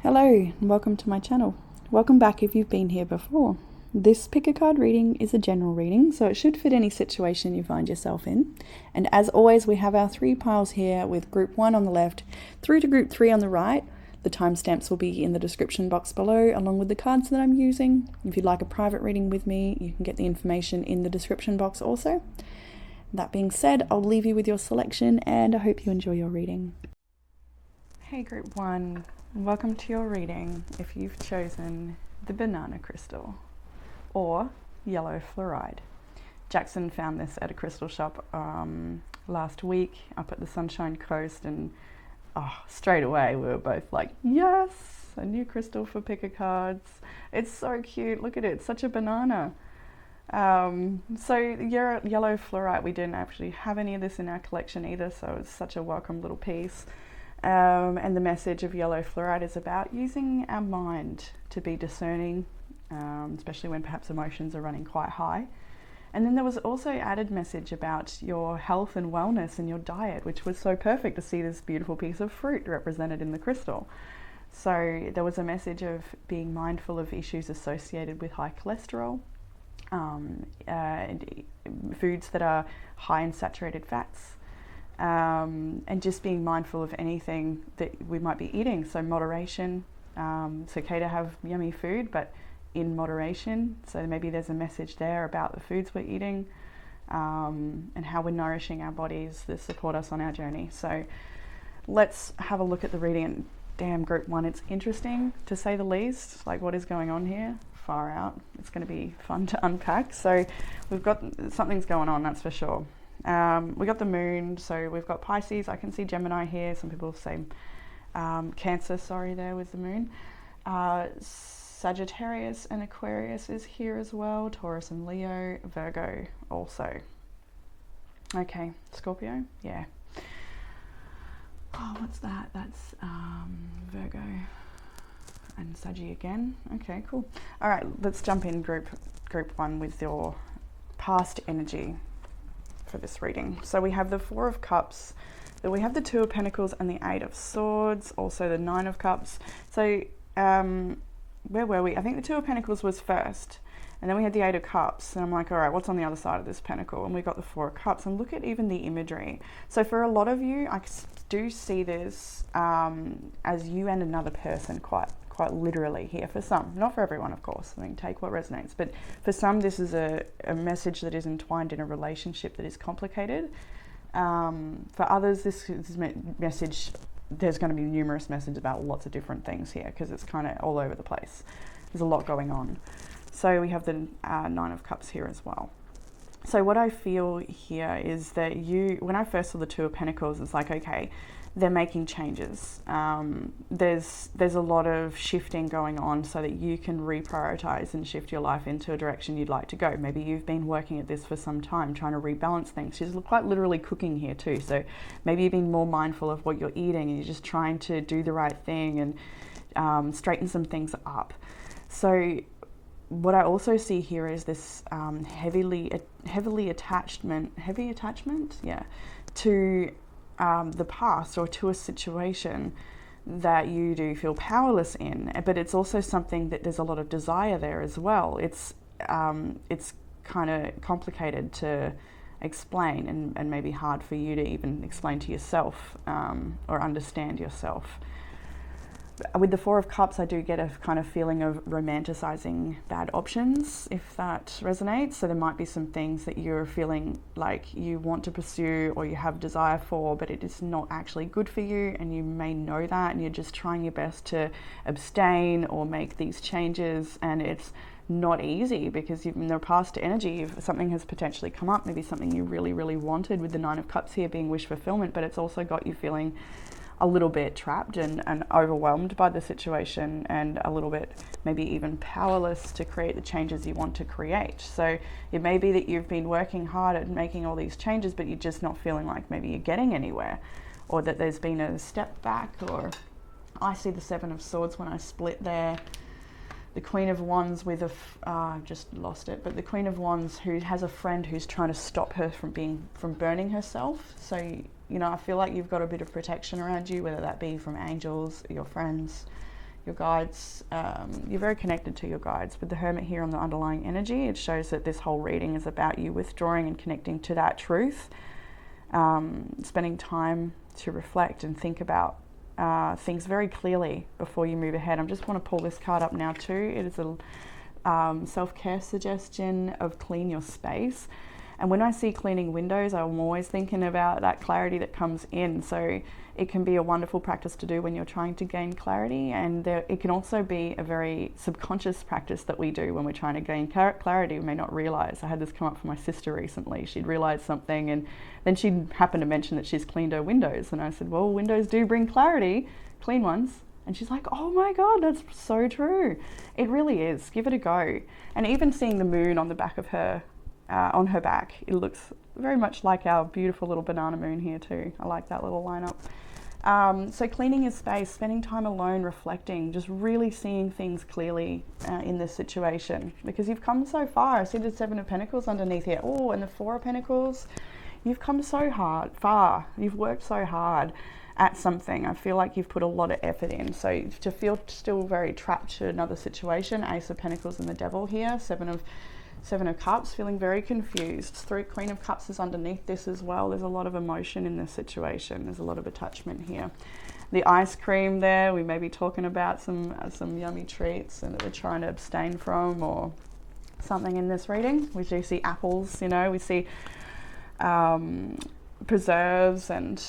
Hello and welcome to my channel. Welcome back if you've been here before. This pick a card reading is a general reading, so it should fit any situation you find yourself in. And as always, we have our three piles here with group 1 on the left through to group 3 on the right. The timestamps will be in the description box below along with the cards that I'm using. If you'd like a private reading with me, you can get the information in the description box also. That being said, I'll leave you with your selection and I hope you enjoy your reading. Hey group 1. Welcome to your reading if you've chosen the banana crystal or yellow fluoride. Jackson found this at a crystal shop last week up at the Sunshine Coast, and straight away we were both like, yes, a new crystal for picker cards. It's so cute. Look at it. It's such a banana. So yellow fluorite, we didn't actually have any of this in our collection either, so it's such a welcome little piece. And the message of yellow fluorite is about using our mind to be discerning, especially when perhaps emotions are running quite high. And then there was also added message about your health and wellness and your diet, which was so perfect to see this beautiful piece of fruit represented in the crystal. So there was a message of being mindful of issues associated with high cholesterol, and foods that are high in saturated fats, and just being mindful of anything that we might be eating. So moderation. It's okay to have yummy food, but in moderation. So maybe there's a message there about the foods we're eating, and how we're nourishing our bodies that support us on our journey. So let's have a look at the reading. And damn, group 1, it's interesting to say the least. Like, what is going on here? Far out. It's going to be fun to unpack. So we've got something's going on, that's for sure. We got the moon, so we've got Pisces. I can see Gemini here. Some people say Cancer, sorry, there with the moon. Sagittarius and Aquarius is here as well. Taurus and Leo. Virgo also. Okay, Scorpio, yeah. Oh, what's that? That's Virgo and Saggy again. Okay, cool. All right, let's jump in group 1 with your past energy for this reading. So we have the 4 of Cups, then we have the 2 of Pentacles and the 8 of Swords, also the 9 of Cups. So where were we? I think the 2 of Pentacles was first, and then we had the 8 of Cups, and I'm like, all right, what's on the other side of this pentacle? And we got the 4 of Cups, and look at even the imagery. So for a lot of you, I do see this as you and another person quite literally here. For some, not for everyone, of course. I mean, take what resonates. But for some, this is a message that is entwined in a relationship that is complicated. For others, this message, there's going to be numerous messages about lots of different things here because it's kind of all over the place. There's a lot going on. So we have the 9 of Cups here as well. So what I feel here is that when I first saw the 2 of Pentacles, it's like, okay, they're making changes. There's a lot of shifting going on so that you can reprioritize and shift your life into a direction you'd like to go. Maybe you've been working at this for some time, trying to rebalance things. She's quite literally cooking here too. So maybe you've been more mindful of what you're eating and you're just trying to do the right thing and straighten some things up. So what I also see here is this heavy attachment, yeah, to the past or to a situation that you do feel powerless in. But it's also something that there's a lot of desire there as well. It's kind of complicated to explain and maybe hard for you to even explain to yourself or understand yourself. With the 4 of Cups, I do get a kind of feeling of romanticizing bad options, if that resonates. So there might be some things that you're feeling like you want to pursue or you have desire for, but it is not actually good for you, and you may know that, and you're just trying your best to abstain or make these changes, and it's not easy because in the past energy, if something has potentially come up, maybe something you really, really wanted with the 9 of Cups here being wish fulfillment, but it's also got you feeling a little bit trapped and overwhelmed by the situation, and a little bit maybe even powerless to create the changes you want to create. So it may be that you've been working hard at making all these changes, but you're just not feeling like maybe you're getting anywhere, or that there's been a step back. Or I see the 7 of Swords when I split there. The Queen of Wands with I've just lost it, but the Queen of Wands who has a friend who's trying to stop her from burning herself. So you know, I feel like you've got a bit of protection around you, whether that be from angels, your friends, your guides. You're very connected to your guides. With the Hermit here on the underlying energy, it shows that this whole reading is about you withdrawing and connecting to that truth, spending time to reflect and think about things very clearly before you move ahead. I just want to pull this card up now too. It is a self-care suggestion of clean your space. And when I see cleaning windows, I'm always thinking about that clarity that comes in. So it can be a wonderful practice to do when you're trying to gain clarity. And it can also be a very subconscious practice that we do when we're trying to gain clarity. We may not realize. I had this come up for my sister recently. She'd realized something, and then she happened to mention that she's cleaned her windows. And I said, well, windows do bring clarity, clean ones. And she's like, oh my God, that's so true. It really is. Give it a go. And even seeing the moon on the back of her, on her back, it looks very much like our beautiful little banana moon here too. I like that little lineup. So cleaning your space, spending time alone, reflecting, just really seeing things clearly in this situation, because you've come so far. I see the Seven of Pentacles underneath here. Oh, and the Four of Pentacles. You've come so far. You've worked so hard at something. I feel like you've put a lot of effort in. So to feel still very trapped to another situation, Ace of Pentacles and the Devil here, Seven of Cups, feeling very confused. Queen of Cups is underneath this as well. There's a lot of emotion in this situation. There's a lot of attachment here. The ice cream there, we may be talking about some yummy treats and that we're trying to abstain from, or something in this reading. We do see apples, you know, we see preserves and,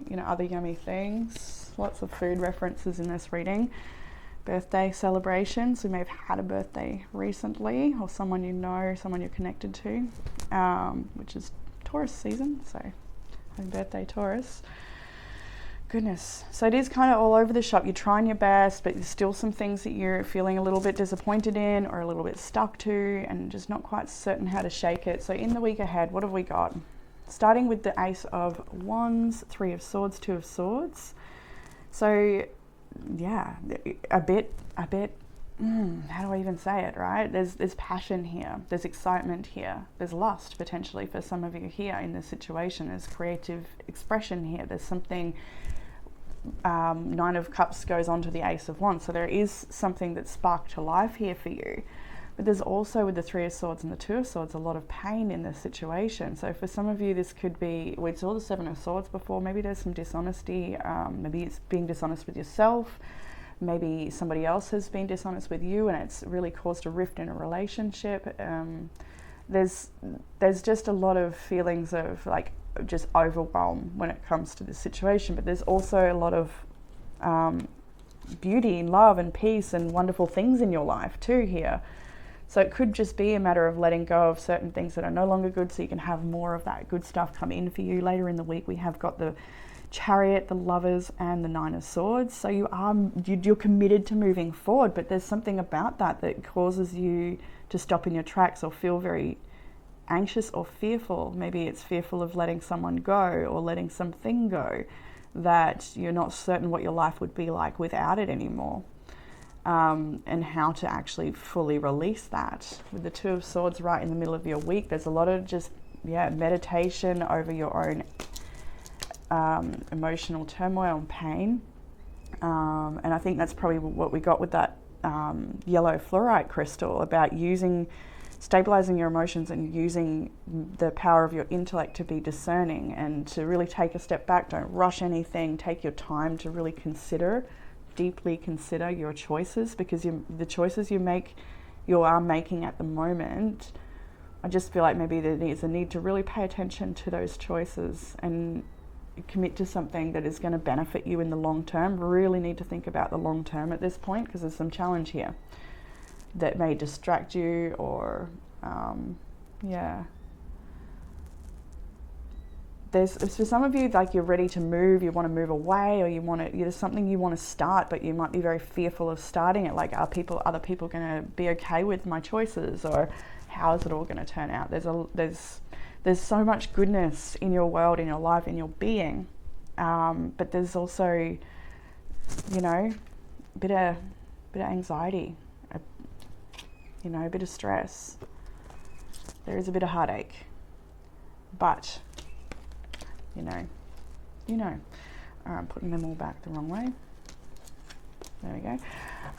you know, other yummy things. Lots of food references in this reading. Birthday celebrations. We may have had a birthday recently, or someone you know, someone you're connected to, which is Taurus season, so happy birthday, Taurus. Goodness. So it is kind of all over the shop. You're trying your best, but there's still some things that you're feeling a little bit disappointed in or a little bit stuck to, and just not quite certain how to shake it. So in the week ahead, what have we got? Starting with the Ace of Wands, Three of Swords, Two of Swords. So yeah, a bit, how do I even say it, right? There's passion here, there's excitement here, there's lust potentially for some of you here in this situation, there's creative expression here, there's something, Nine of Cups goes on to the Ace of Wands, so there is something that's sparked to life here for you. But there's also, with the Three of Swords and the Two of Swords, a lot of pain in this situation. So for some of you, this could be, we saw the Seven of Swords before, maybe there's some dishonesty, maybe it's being dishonest with yourself, maybe somebody else has been dishonest with you and it's really caused a rift in a relationship. There's just a lot of feelings of like just overwhelm when it comes to this situation, but there's also a lot of beauty and love and peace and wonderful things in your life too here. So it could just be a matter of letting go of certain things that are no longer good so you can have more of that good stuff come in for you. Later in the week, we have got the Chariot, the Lovers, and the Nine of Swords. So you're committed to moving forward, but there's something about that that causes you to stop in your tracks or feel very anxious or fearful. Maybe it's fearful of letting someone go or letting something go, that you're not certain what your life would be like without it anymore. And how to actually fully release that. With the Two of Swords right in the middle of your week, there's a lot of just, meditation over your own emotional turmoil and pain. And I think that's probably what we got with that yellow fluorite crystal, about stabilizing your emotions and using the power of your intellect to be discerning and to really take a step back. Don't rush anything. Take your time to really deeply consider your choices, because the choices you are making at the moment, I just feel like maybe there is a need to really pay attention to those choices and commit to something that is going to benefit you in the long term. Really need to think about the long term at this point, because there's some challenge here that may distract you or There's, for some of you, like you're ready to move, you want to move away, or there's something you want to start, but you might be very fearful of starting it. Like, are other people going to be okay with my choices, or how is it all going to turn out? There's so much goodness in your world, in your life, in your being, but there's also, a bit of anxiety, a bit of stress. There is a bit of heartache, but. I'm putting them all back the wrong way. There we go.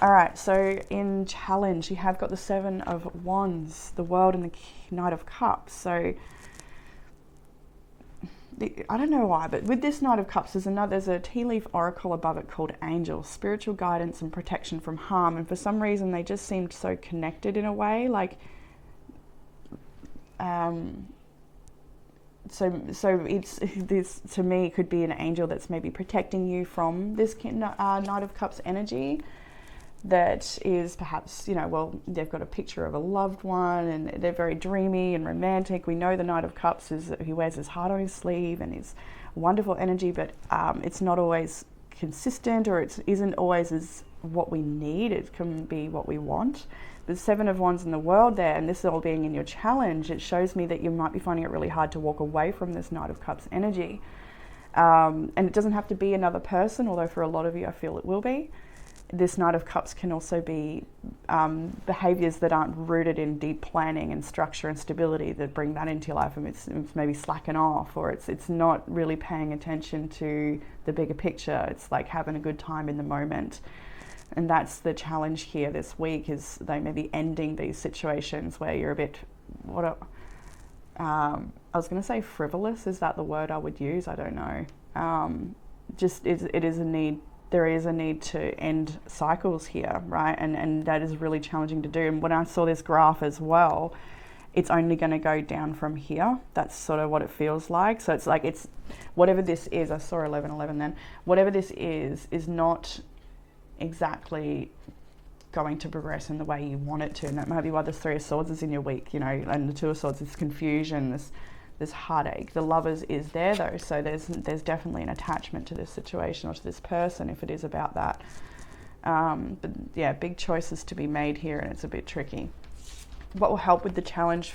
All right, so in challenge, you have got the Seven of Wands, the World, and the Knight of Cups. So I don't know why, but with this Knight of Cups, there's a tea leaf oracle above it called Angel, spiritual guidance and protection from harm. And for some reason, they just seemed so connected in a way, like, so it's this, to me, could be an angel that's maybe protecting you from this Knight of Cups energy. That is perhaps, you know, well, they've got a picture of a loved one and they're very dreamy and romantic. We know the Knight of Cups he wears his heart on his sleeve and is wonderful energy, but it's not always consistent, or it isn't always as what we need. It can be what we want. The Seven of Wands in the World there, and this all being in your challenge, it shows me that you might be finding it really hard to walk away from this Knight of Cups energy. And it doesn't have to be another person, although for a lot of you I feel it will be. This Knight of Cups can also be behaviours that aren't rooted in deep planning and structure and stability that bring that into your life, and it's maybe slacking off, or it's not really paying attention to the bigger picture. It's like having a good time in the moment. And that's the challenge here this week, is they may be ending these situations where you're a bit, I was going to say frivolous. Is that the word I would use? I don't know. It is a need. There is a need to end cycles here, right? And that is really challenging to do. And when I saw this graph as well, it's only going to go down from here. That's sort of what it feels like. So it's like, it's whatever this is, I saw 1111 then, whatever this is not exactly going to progress in the way you want it to. And that might be why the Three of Swords is in your week, you know, and the Two of Swords is confusion, this heartache. The Lovers is there though, so there's definitely an attachment to this situation or to this person if it is about that. But yeah, big choices to be made here, and it's a bit tricky. What will help with the challenge?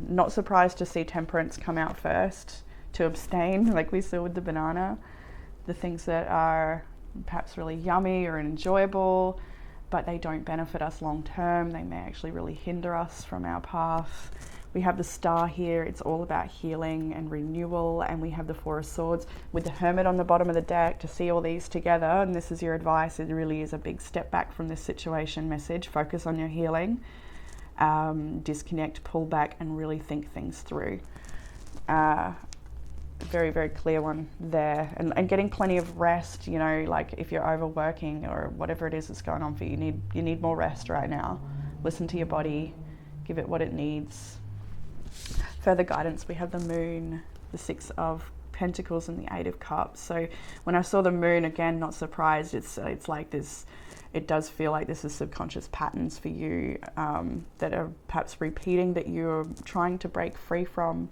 Not surprised to see Temperance come out first, to abstain, like we saw with the banana. The things that are perhaps really yummy or enjoyable, but they don't benefit us long term. They may actually really hinder us from our path. We have the Star here. It's all about healing and renewal. And we have the Four of Swords with the Hermit on the bottom of the deck. To see all these together, and this is your advice, it really is a big step back from this situation message. Focus on your healing. Disconnect, pull back, and really think things through. Very, very clear one there. And getting plenty of rest, you know, like if you're overworking or whatever it is that's going on for you, you need more rest right now. Listen to your body, give it what it needs. Further guidance, we have the Moon, the Six of Pentacles, and the Eight of Cups. So when I saw the Moon, again, not surprised. It's like this, it does feel like this is subconscious patterns for you that are perhaps repeating, that you're trying to break free from.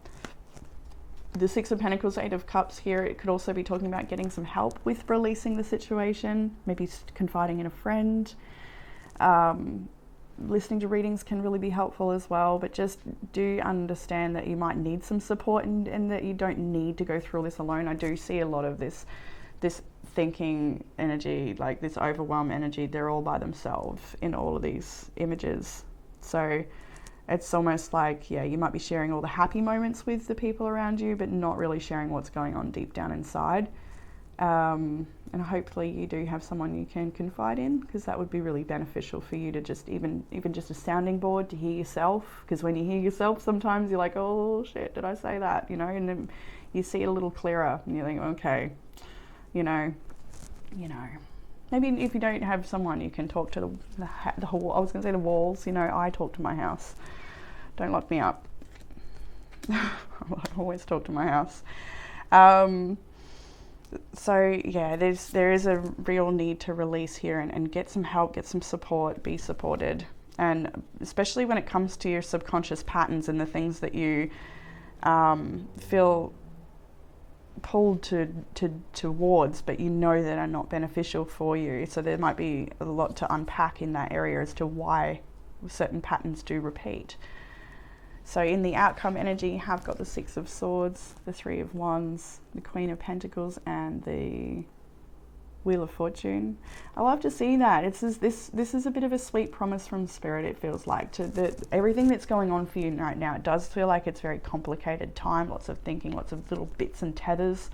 The Six of Pentacles, Eight of Cups here, it could also be talking about getting some help with releasing the situation, maybe confiding in a friend. Listening to readings can really be helpful as well, but just do understand that you might need some support, and that you don't need to go through all this alone. I do see a lot of this thinking energy, like this overwhelm energy. They're all by themselves in all of these images. So it's almost like, yeah, you might be sharing all the happy moments with the people around you, but not really sharing what's going on deep down inside. And hopefully you do have someone you can confide in, because that would be really beneficial for you to just even just a sounding board to hear yourself. Because when you hear yourself, sometimes you're like, oh shit, did I say that? You know, and then you see it a little clearer, and you think, okay, you know. Maybe if you don't have someone, you can talk to the whole. I was going to say the walls. You know, I talk to my house. Don't lock me up. I always talk to my house. So yeah, there is a real need to release here and get some help, get some support, be supported. And especially when it comes to your subconscious patterns and the things that you feel pulled towards, but you know that are not beneficial for you. So there might be a lot to unpack in that area as to why certain patterns do repeat. So in the outcome energy, you have got the Six of Swords, the Three of Wands, the Queen of Pentacles, and the Wheel of Fortune. I love to see that. This is a bit of a sweet promise from Spirit, it feels like, to everything that's going on for you right now. It does feel like it's very complicated time, lots of thinking, lots of little bits and tethers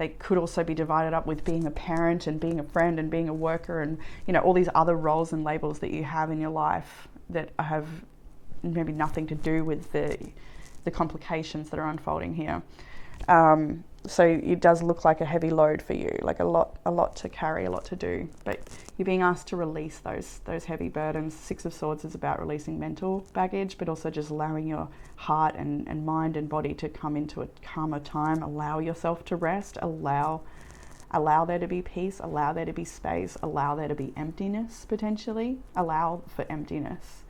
They could also be divided up with being a parent and being a friend and being a worker and, you know, all these other roles and labels that you have in your life that have maybe nothing to do with the complications that are unfolding here. So it does look like a heavy load for you, like a lot to carry, a lot to do. But you're being asked to release those heavy burdens. Six of Swords is about releasing mental baggage, but also just allowing your heart and mind and body to come into a calmer time. Allow yourself to rest. Allow there to be peace. Allow there to be space. Allow there to be emptiness, potentially. Allow for emptiness.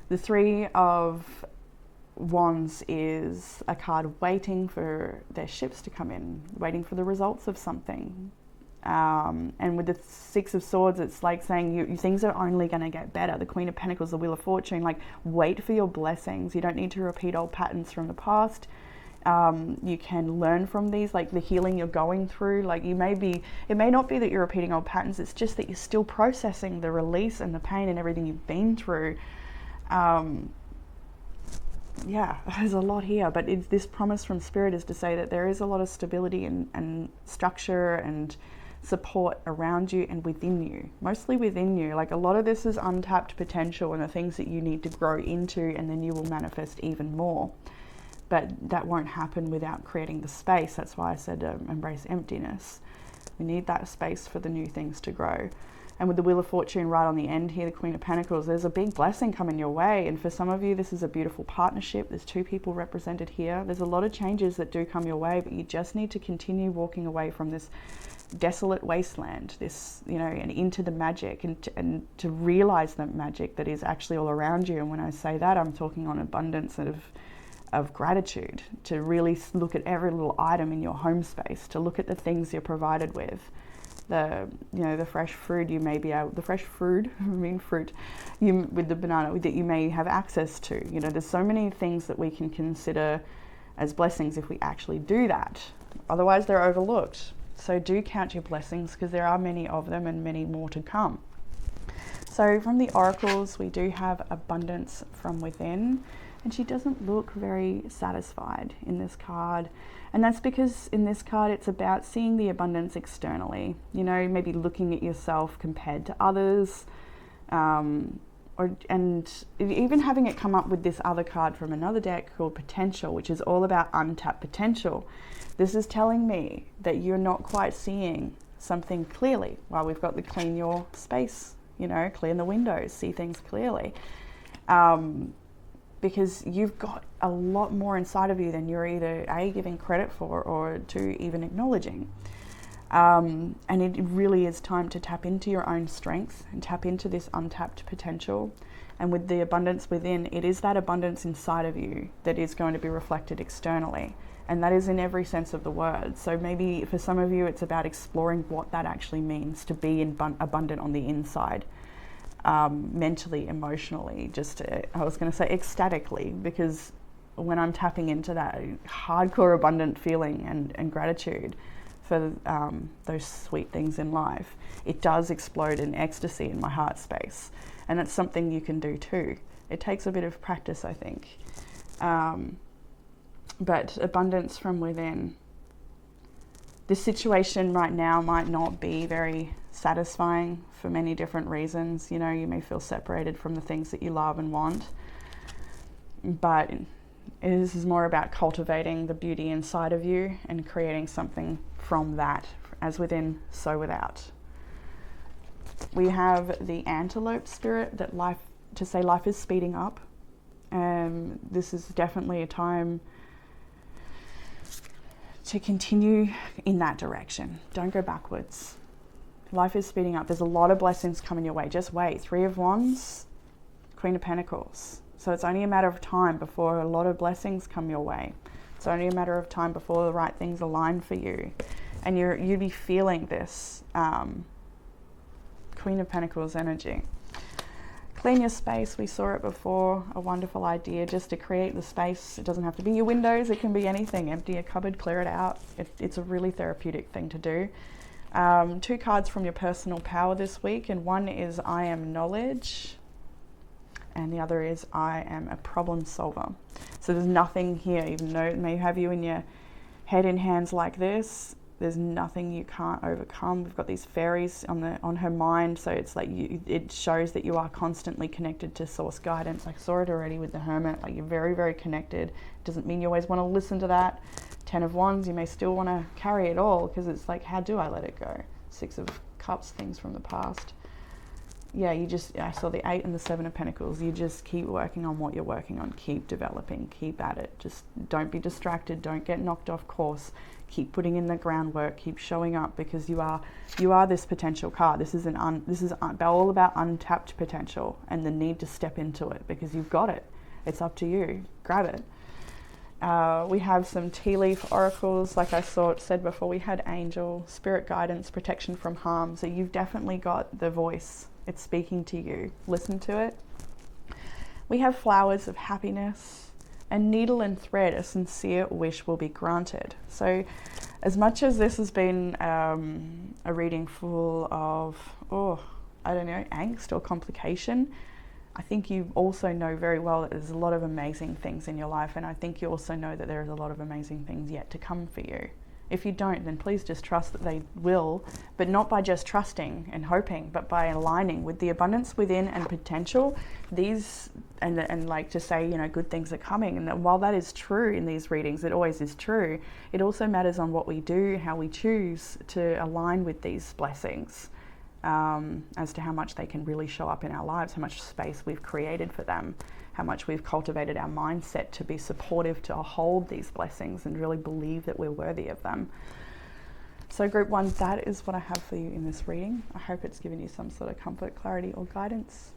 The Three of Wands is a card waiting for their ships to come in, waiting for the results of something. And with the Six of Swords, it's like saying things are only going to get better. The Queen of Pentacles, the Wheel of Fortune, like wait for your blessings. You don't need to repeat old patterns from the past. You can learn from these, like the healing you're going through. Like it may not be that you're repeating old patterns, it's just that you're still processing the release and the pain and everything you've been through. Yeah, there's a lot here, but this promise from Spirit is to say that there is a lot of stability and structure and support around you and within you, mostly within you. Like a lot of this is untapped potential and the things that you need to grow into, and then you will manifest even more. But that won't happen without creating the space. That's why I said embrace emptiness. We need that space for the new things to grow. And with the Wheel of Fortune right on the end here, the Queen of Pentacles, there's a big blessing coming your way. And for some of you, this is a beautiful partnership. There's two people represented here. There's a lot of changes that do come your way, but you just need to continue walking away from this desolate wasteland, this, you know, and into the magic and to realize the magic that is actually all around you. And when I say that, I'm talking on abundance of gratitude, to really look at every little item in your home space, to look at the things you're provided with. The fresh fruit you may be able, the fresh fruit, fruit, with the banana that you may have access to. You know, there's so many things that we can consider as blessings if we actually do that. Otherwise, they're overlooked. So do count your blessings, because there are many of them and many more to come. So from the oracles, we do have abundance from within, and she doesn't look very satisfied in this card. And that's because in this card, it's about seeing the abundance externally, you know, maybe looking at yourself compared to others, and even having it come up with this other card from another deck called Potential, which is all about untapped potential. This is telling me that you're not quite seeing something clearly. Well, we've got the clean your space, you know, clean the windows, see things clearly. Because you've got a lot more inside of you than you're either A, giving credit for, or 2, even acknowledging. And it really is time to tap into your own strength and tap into this untapped potential. And with the abundance within, it is that abundance inside of you that is going to be reflected externally. And that is in every sense of the word. So maybe for some of you, it's about exploring what that actually means to be abundant on the inside. Mentally, emotionally, I was going to say ecstatically, because when I'm tapping into that hardcore abundant feeling and gratitude for those sweet things in life, it does explode in ecstasy in my heart space. And that's something you can do too. It takes a bit of practice, I think. But abundance from within. This situation right now might not be very satisfying for many different reasons. You know, you may feel separated from the things that you love and want, but this is more about cultivating the beauty inside of you and creating something from that, as within, so without. We have the Antelope spirit, that life is speeding up. This is definitely a time to continue in that direction. Don't go backwards. Life is speeding up. There's a lot of blessings coming your way. Just wait. 3 of Wands, Queen of Pentacles. So it's only a matter of time before a lot of blessings come your way. It's only a matter of time before the right things align for you. And you'd be feeling this Queen of Pentacles energy. Clean your space. We saw it before. A wonderful idea just to create the space. It doesn't have to be your windows. It can be anything. Empty a cupboard, clear it out. It's a really therapeutic thing to do. 2 cards from your personal power this week, and one is I am knowledge, and the other is I am a problem solver. So there's nothing here, even though it may have you in your head in hands like this. There's nothing you can't overcome. We've got these fairies on her mind, so it's like it shows that you are constantly connected to source guidance. I saw it already with the Hermit. Like, you're very, very connected. Doesn't mean you always want to listen to that. 10 of Wands, you may still want to carry it all, because it's like, how do I let it go? 6 of Cups, things from the past. Yeah, I saw the 8 and the 7 of Pentacles. You just keep working on what you're working on. Keep developing. Keep at it. Just don't be distracted. Don't get knocked off course. Keep putting in the groundwork. Keep showing up, because you are this potential card. This is all about untapped potential and the need to step into it, because you've got it. It's up to you. Grab it. We have some tea leaf oracles. Like I said before, we had angel, spirit guidance, protection from harm. So you've definitely got the voice. It's speaking to you. Listen to it. We have flowers of happiness, and needle and thread, a sincere wish will be granted. So as much as this has been a reading full of, angst or complication, I think you also know very well that there's a lot of amazing things in your life, and I think you also know that there is a lot of amazing things yet to come for you. If you don't, then please just trust that they will, but not by just trusting and hoping, but by aligning with the abundance within and potential. And like to say, good things are coming. And while that is true in these readings, it always is true, it also matters on what we do, how we choose to align with these blessings, as to how much they can really show up in our lives, how much space we've created for them, how much we've cultivated our mindset to be supportive, to hold these blessings and really believe that we're worthy of them. So group 1, that is what I have for you in this reading. I hope it's given you some sort of comfort, clarity or guidance.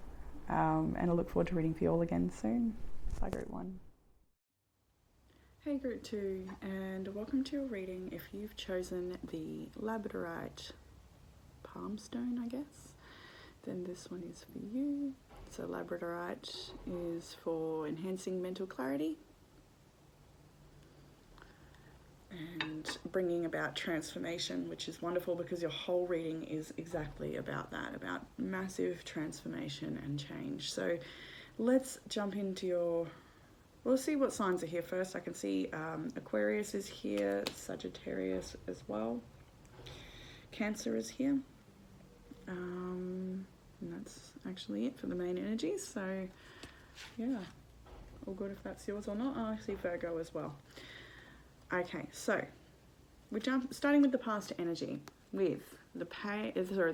And I look forward to reading for you all again soon. Bye group 1. Hey group 2, and welcome to your reading. If you've chosen the Labradorite Palm Stone, I guess, then this one is for you. So Labradorite is for enhancing mental clarity and bringing about transformation, which is wonderful, because your whole reading is exactly about that, about massive transformation and change. So let's jump into we'll see what signs are here first. I can see Aquarius is here, Sagittarius as well, Cancer is here. And that's actually it for the main energies. So yeah, all good if that's yours or not. I see Virgo as well. Okay, so we're starting with the past energy with the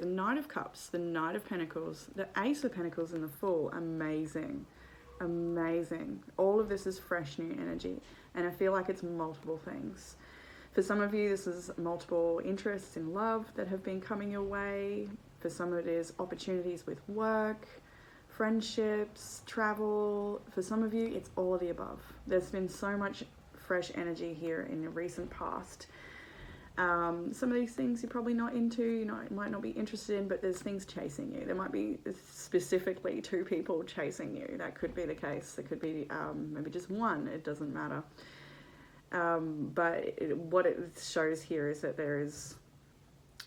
Knight of Cups, the Knight of Pentacles, the Ace of Pentacles, and the Fool. Amazing. All of this is fresh new energy, and I feel like it's multiple things. For some of you, this is multiple interests in love that have been coming your way. For some it is opportunities with work, friendships, travel. For some of you, it's all of the above. There's been so much fresh energy here in the recent past. Some of these things you're probably not into, you might not be interested in, but there's things chasing you. There might be specifically 2 people chasing you. That could be the case. There could be maybe just one. It doesn't matter. But what it shows here is that there is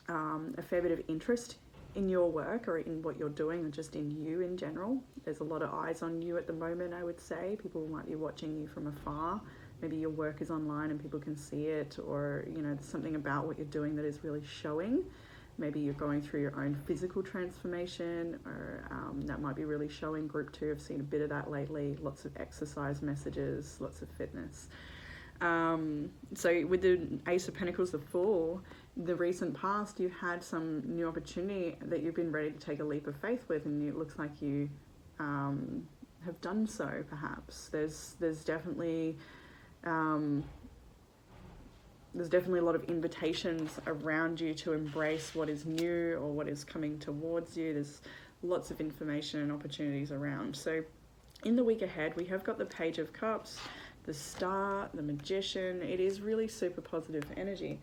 a fair bit of interest in your work or in what you're doing, or just in you in general. There's a lot of eyes on you at the moment, I would say. People might be watching you from afar. Maybe your work is online and people can see it, or there's something about what you're doing that is really showing. Maybe you're going through your own physical transformation, or that might be really showing. Group 2, I've seen a bit of that lately. Lots of exercise messages, lots of fitness. So with the Ace of Pentacles, the Fool, the recent past, you've had some new opportunity that you've been ready to take a leap of faith with, and it looks like you have done so, perhaps. There's definitely a lot of invitations around you to embrace what is new or what is coming towards you. There's lots of information and opportunities around. So in the week ahead, we have got the Page of Cups, the Star, the Magician. It is really super positive energy.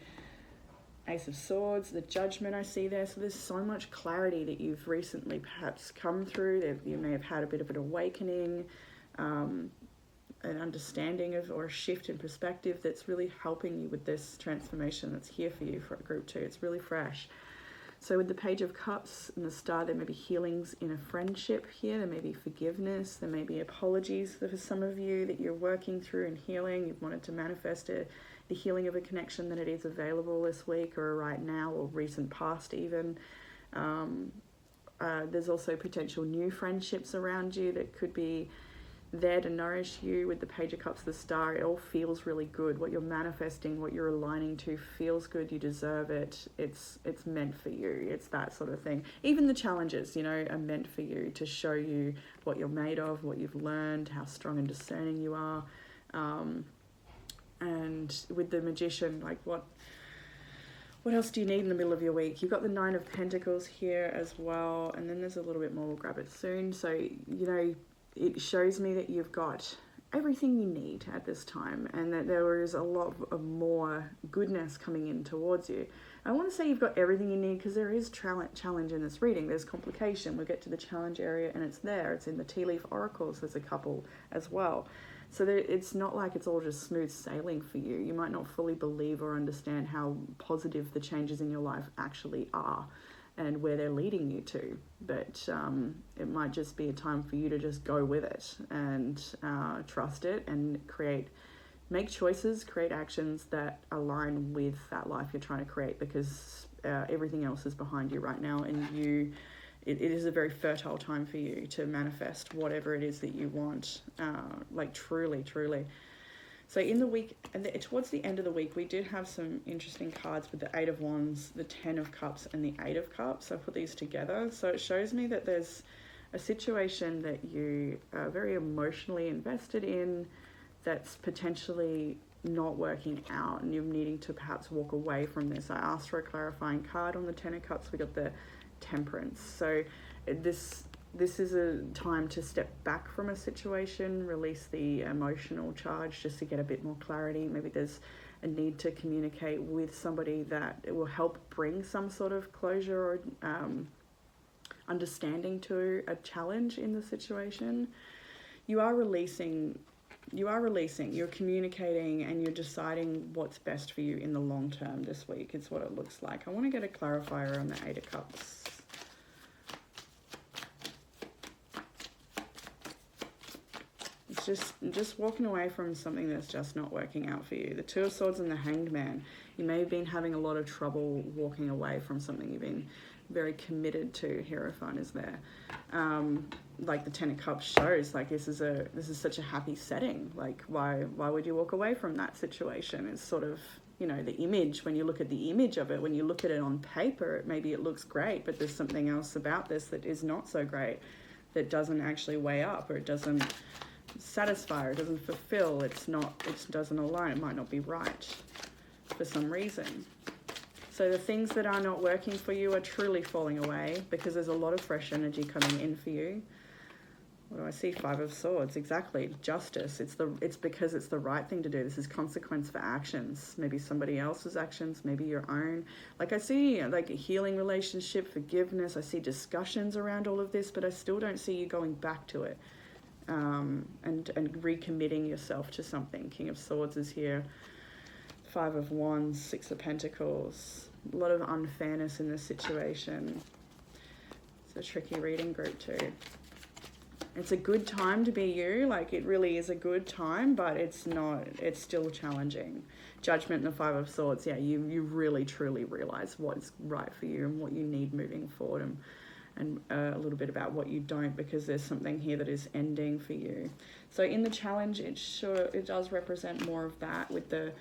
Ace of Swords, the Judgment I see there. So there's so much clarity that you've recently perhaps come through. You may have had a bit of an awakening, an understanding of, or a shift in perspective that's really helping you with this transformation that's here for you for group 2. It's really fresh. So with the Page of Cups and the Star, there may be healings in a friendship here. There may be forgiveness. There may be apologies for some of you that you're working through and healing. You've wanted to manifest it the healing of a connection that it is available this week or right now or recent past even. There's also potential new friendships around you that could be there to nourish you. With the Page of Cups, the Star, it all feels really good. What you're manifesting, what you're aligning to feels good. You deserve it. It's meant for you. It's that sort of thing. Even the challenges, you know, are meant for you to show you what you're made of, what you've learned, how strong and discerning you are. And with the Magician, like what else do you need in the middle of your week? You've got the Nine of Pentacles here as well, and then there's a little bit more. We'll grab it soon. So, you know, it shows me that you've got everything you need at this time, and that there is a lot of more goodness coming in towards you. I want to say you've got everything you need because there is challenge in this reading. There's complication. We'll get to the challenge area, and it's there. It's in the Tea Leaf Oracles. There's a couple as well. So it's not like it's all just smooth sailing for you. You might not fully believe or understand how positive the changes in your life actually are and where they're leading you to. But it might just be a time for you to just go with it and trust it and make choices, create actions that align with that life you're trying to create, because everything else is behind you right now, and it is a very fertile time for you to manifest whatever it is that you want, like truly. So in the week, and towards the end of the week, we did have some interesting cards with the Eight of Wands, the Ten of Cups, and the Eight of Cups. I put these together. So it shows me that there's a situation that you are very emotionally invested in that's potentially not working out, and you're needing to perhaps walk away from this. I asked for a clarifying card on the Ten of Cups. We got the Temperance. So this is a time to step back from a situation, release the emotional charge just to get a bit more clarity. Maybe there's a need to communicate with somebody that it will help bring some sort of closure or understanding to a challenge in the situation. You are releasing, you're communicating, and you're deciding what's best for you in the long term this week. It's what it looks like. I want to get a clarifier on the Eight of Cups. It's just walking away from something that's just not working out for you. The Two of Swords and the Hanged Man. You may have been having a lot of trouble walking away from something you've been very committed to. Hierophant is there. Like the Ten of Cups shows, like this is such a happy setting. Like why would you walk away from that situation? It's sort of, you know, the image, when you look at the image of it, when you look at it on paper, maybe it looks great, but there's something else about this that is not so great, that doesn't actually weigh up, or it doesn't satisfy, or it doesn't fulfill, it doesn't align, it might not be right for some reason. So the things that are not working for you are truly falling away, because there's a lot of fresh energy coming in for you. What do I see? Five of Swords. Exactly. Justice. It's because it's the right thing to do. This is consequence for actions. Maybe somebody else's actions, maybe your own. Like I see like a healing relationship, forgiveness. I see discussions around all of this, but I still don't see you going back to it and recommitting yourself to something. King of Swords is here. Five of Wands, Six of Pentacles. A lot of unfairness in this situation. It's a tricky reading group too. It's a good time to be you, like it really is a good time, but it's still challenging. Judgment and the Five of Swords, yeah, you really truly realize what's right for you and what you need moving forward, and a little bit about what you don't, because there's something here that is ending for you. So in the challenge, it does represent more of that, with the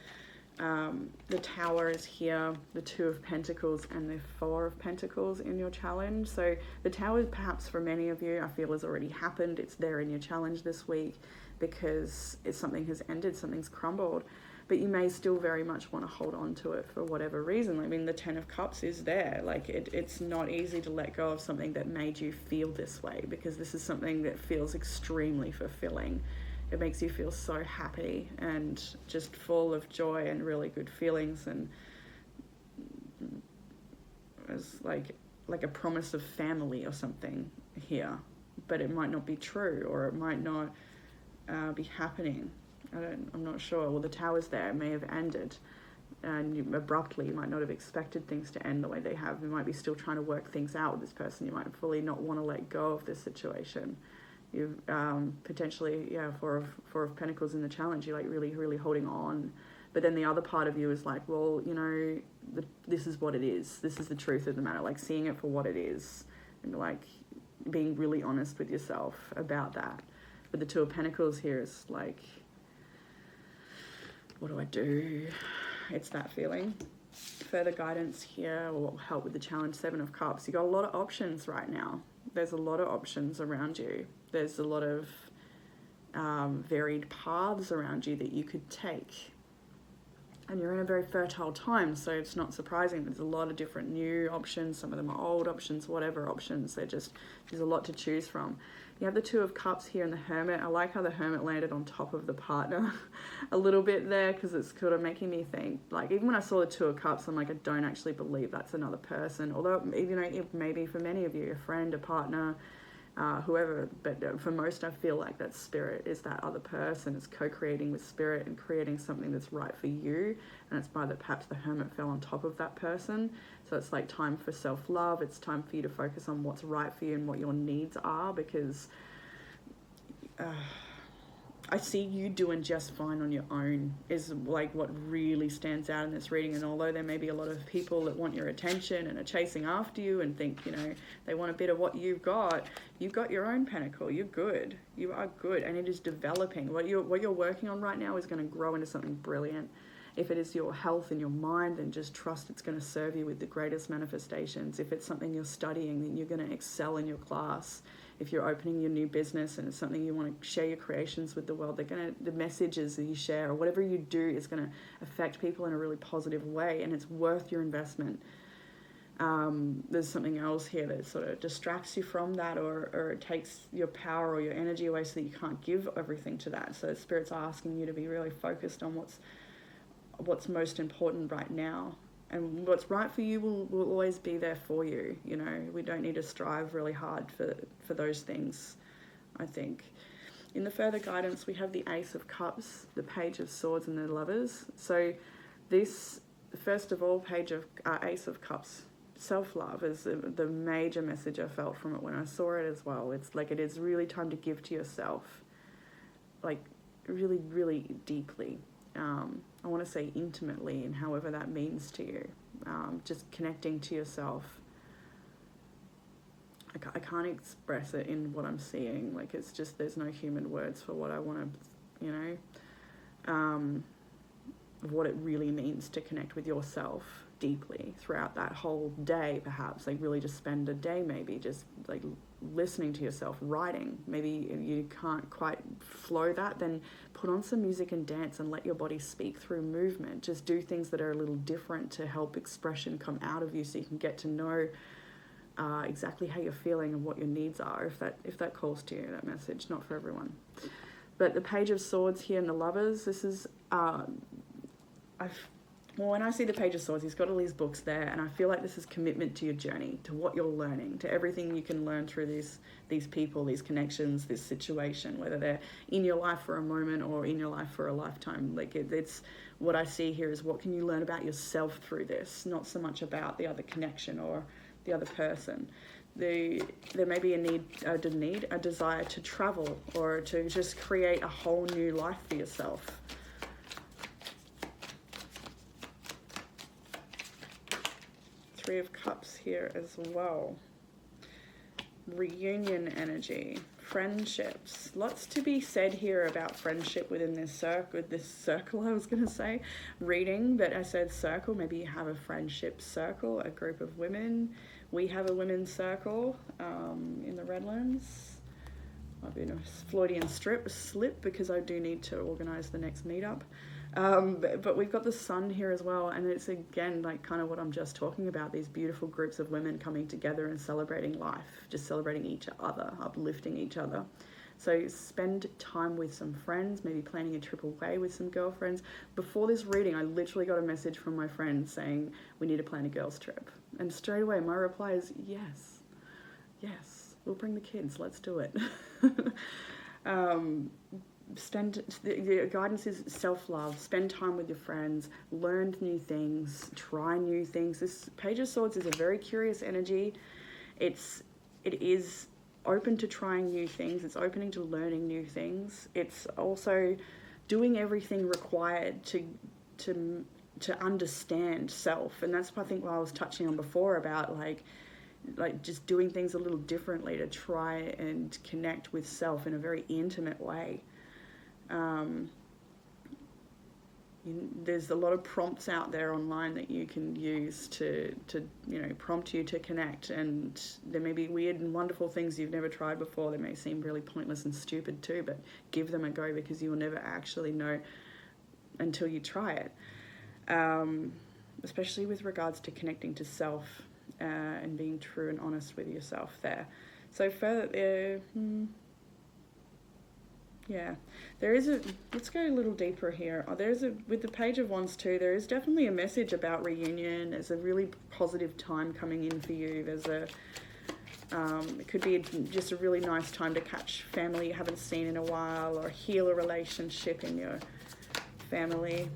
Tower is here, the Two of Pentacles and the Four of Pentacles in your challenge. So the Tower, perhaps for many of you, I feel has already happened. It's there in your challenge this week because something has ended, something's crumbled, but you may still very much want to hold on to it for whatever reason. I mean, the Ten of Cups is there. Like it's not easy to let go of something that made you feel this way, because this is something that feels extremely fulfilling. It makes you feel so happy and just full of joy and really good feelings, and it's like a promise of family or something here, but it might not be true, or it might not be happening. I'm not sure. Well, the Tower's there. It may have ended, and abruptly. You might not have expected things to end the way they have. You might be still trying to work things out with this person. You might fully not want to let go of this situation. You potentially, Four of Pentacles in the challenge, you're like really, really holding on But then the other part of you is like, well, you know, this is what it is. This is the truth of the matter. Like seeing it for what it is, and like being really honest with yourself about that. But the Two of Pentacles here is like, what do I do? It's that feeling. Further guidance here will help with the challenge. Seven of Cups. You got a lot of options right now. There's a lot of options around you. There's a lot of varied paths around you that you could take. And you're in a very fertile time, so it's not surprising. There's a lot of different new options. Some of them are old options, whatever options. There's a lot to choose from. You have the Two of Cups here and the Hermit. I like how the Hermit landed on top of the partner a little bit there, because it's kind of making me think, like, even when I saw the Two of Cups, I'm like, I don't actually believe that's another person. Although, you know, it maybe for many of you, a friend, a partner, whoever, but for most I feel like that spirit is that other person. It's co-creating with spirit and creating something that's right for you, and it's by that perhaps the Hermit fell on top of that person. So it's like time for self-love. It's time for you to focus on what's right for you and what your needs are, because I see you doing just fine on your own is like what really stands out in this reading. And although there may be a lot of people that want your attention and are chasing after you and think, you know, they want a bit of what you've got your own pentacle. You're good. You are good. And it is developing. What you're working on right now is going to grow into something brilliant. If it is your health and your mind, then just trust it's going to serve you with the greatest manifestations. If it's something you're studying, then you're going to excel in your class. If you're opening your new business and it's something you want to share your creations with the world, the messages that you share or whatever you do is going to affect people in a really positive way, and it's worth your investment. There's something else here that sort of distracts you from that, or it takes your power or your energy away so that you can't give everything to that. So Spirit's asking you to be really focused on what's most important right now. And what's right for you will always be there for you. You know, we don't need to strive really hard for those things, I think. In the further guidance, we have the Ace of Cups, the Page of Swords, and the Lovers. So this, first of all, Ace of Cups, self-love is the major message I felt from it when I saw it as well. It's like it is really time to give to yourself, like really, really deeply. I want to say intimately, and however that means to you. Just connecting to yourself. I can't express it in what I'm seeing. Like, it's just, there's no human words for what I want to, you know, what it really means to connect with yourself deeply throughout that whole day, perhaps. Like, really just spend a day maybe just like listening to yourself, writing. Maybe if you can't quite flow that, then put on some music and dance and let your body speak through movement. Just do things that are a little different to help expression come out of you, so you can get to know exactly how you're feeling and what your needs are, if that calls to you, that message. Not for everyone. But the Page of Swords here and the Lovers, this is when I see the Page of Swords, he's got all these books there, and I feel like this is commitment to your journey, to what you're learning, to everything you can learn through these people, these connections, this situation, whether they're in your life for a moment or in your life for a lifetime. Like, it's what I see here is what can you learn about yourself through this, not so much about the other connection or the other person. There may be a desire to travel or to just create a whole new life for yourself. Three of Cups here as well. Reunion energy, friendships. Lots to be said here about friendship within this circle, I was going to say, reading, but I said circle. Maybe you have a friendship circle, a group of women. We have a women's circle in the Redlands. Might be a Freudian slip because I do need to organise the next meetup. But we've got the Sun here as well, and it's again like kind of what I'm just talking about, these beautiful groups of women coming together and celebrating life, just celebrating each other, uplifting each other. So spend time with some friends, maybe planning a trip away with some girlfriends. Before this reading, I literally got a message from my friend saying we need to plan a girls trip, and straight away my reply is yes, we'll bring the kids, let's do it. The guidance is self-love, spend time with your friends, learn new things, try new things. This Page of Swords is a very curious energy. It is open to trying new things. It's opening to learning new things. It's also doing everything required to to understand self. And that's, I think, what I was touching on before about like just doing things a little differently to try and connect with self in a very intimate way. There's a lot of prompts out there online that you can use to prompt you to connect, and there may be weird and wonderful things you've never tried before. They may seem really pointless and stupid too, but give them a go, because you will never actually know until you try it. Especially with regards to connecting to self and being true and honest with yourself there. So further, there is let's go a little deeper here. With the Page of Wands too, there is definitely a message about reunion. There's a really positive time coming in for you. It could be just a really nice time to catch family you haven't seen in a while, or heal a relationship in your family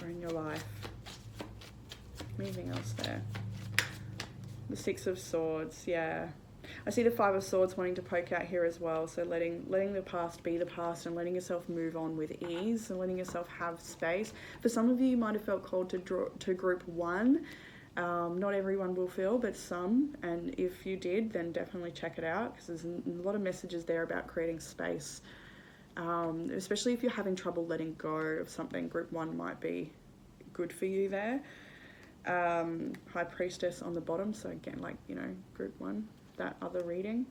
or in your life. Anything else there? The Six of Swords, yeah. I see the Five of Swords wanting to poke out here as well. So letting the past be the past and letting yourself move on with ease and letting yourself have space. For some of you, you might have felt called to group 1. Not everyone will feel, but some. And if you did, then definitely check it out, because there's a lot of messages there about creating space. Especially if you're having trouble letting go of something, group 1 might be good for you there. High Priestess on the bottom. So again, group 1. That other reading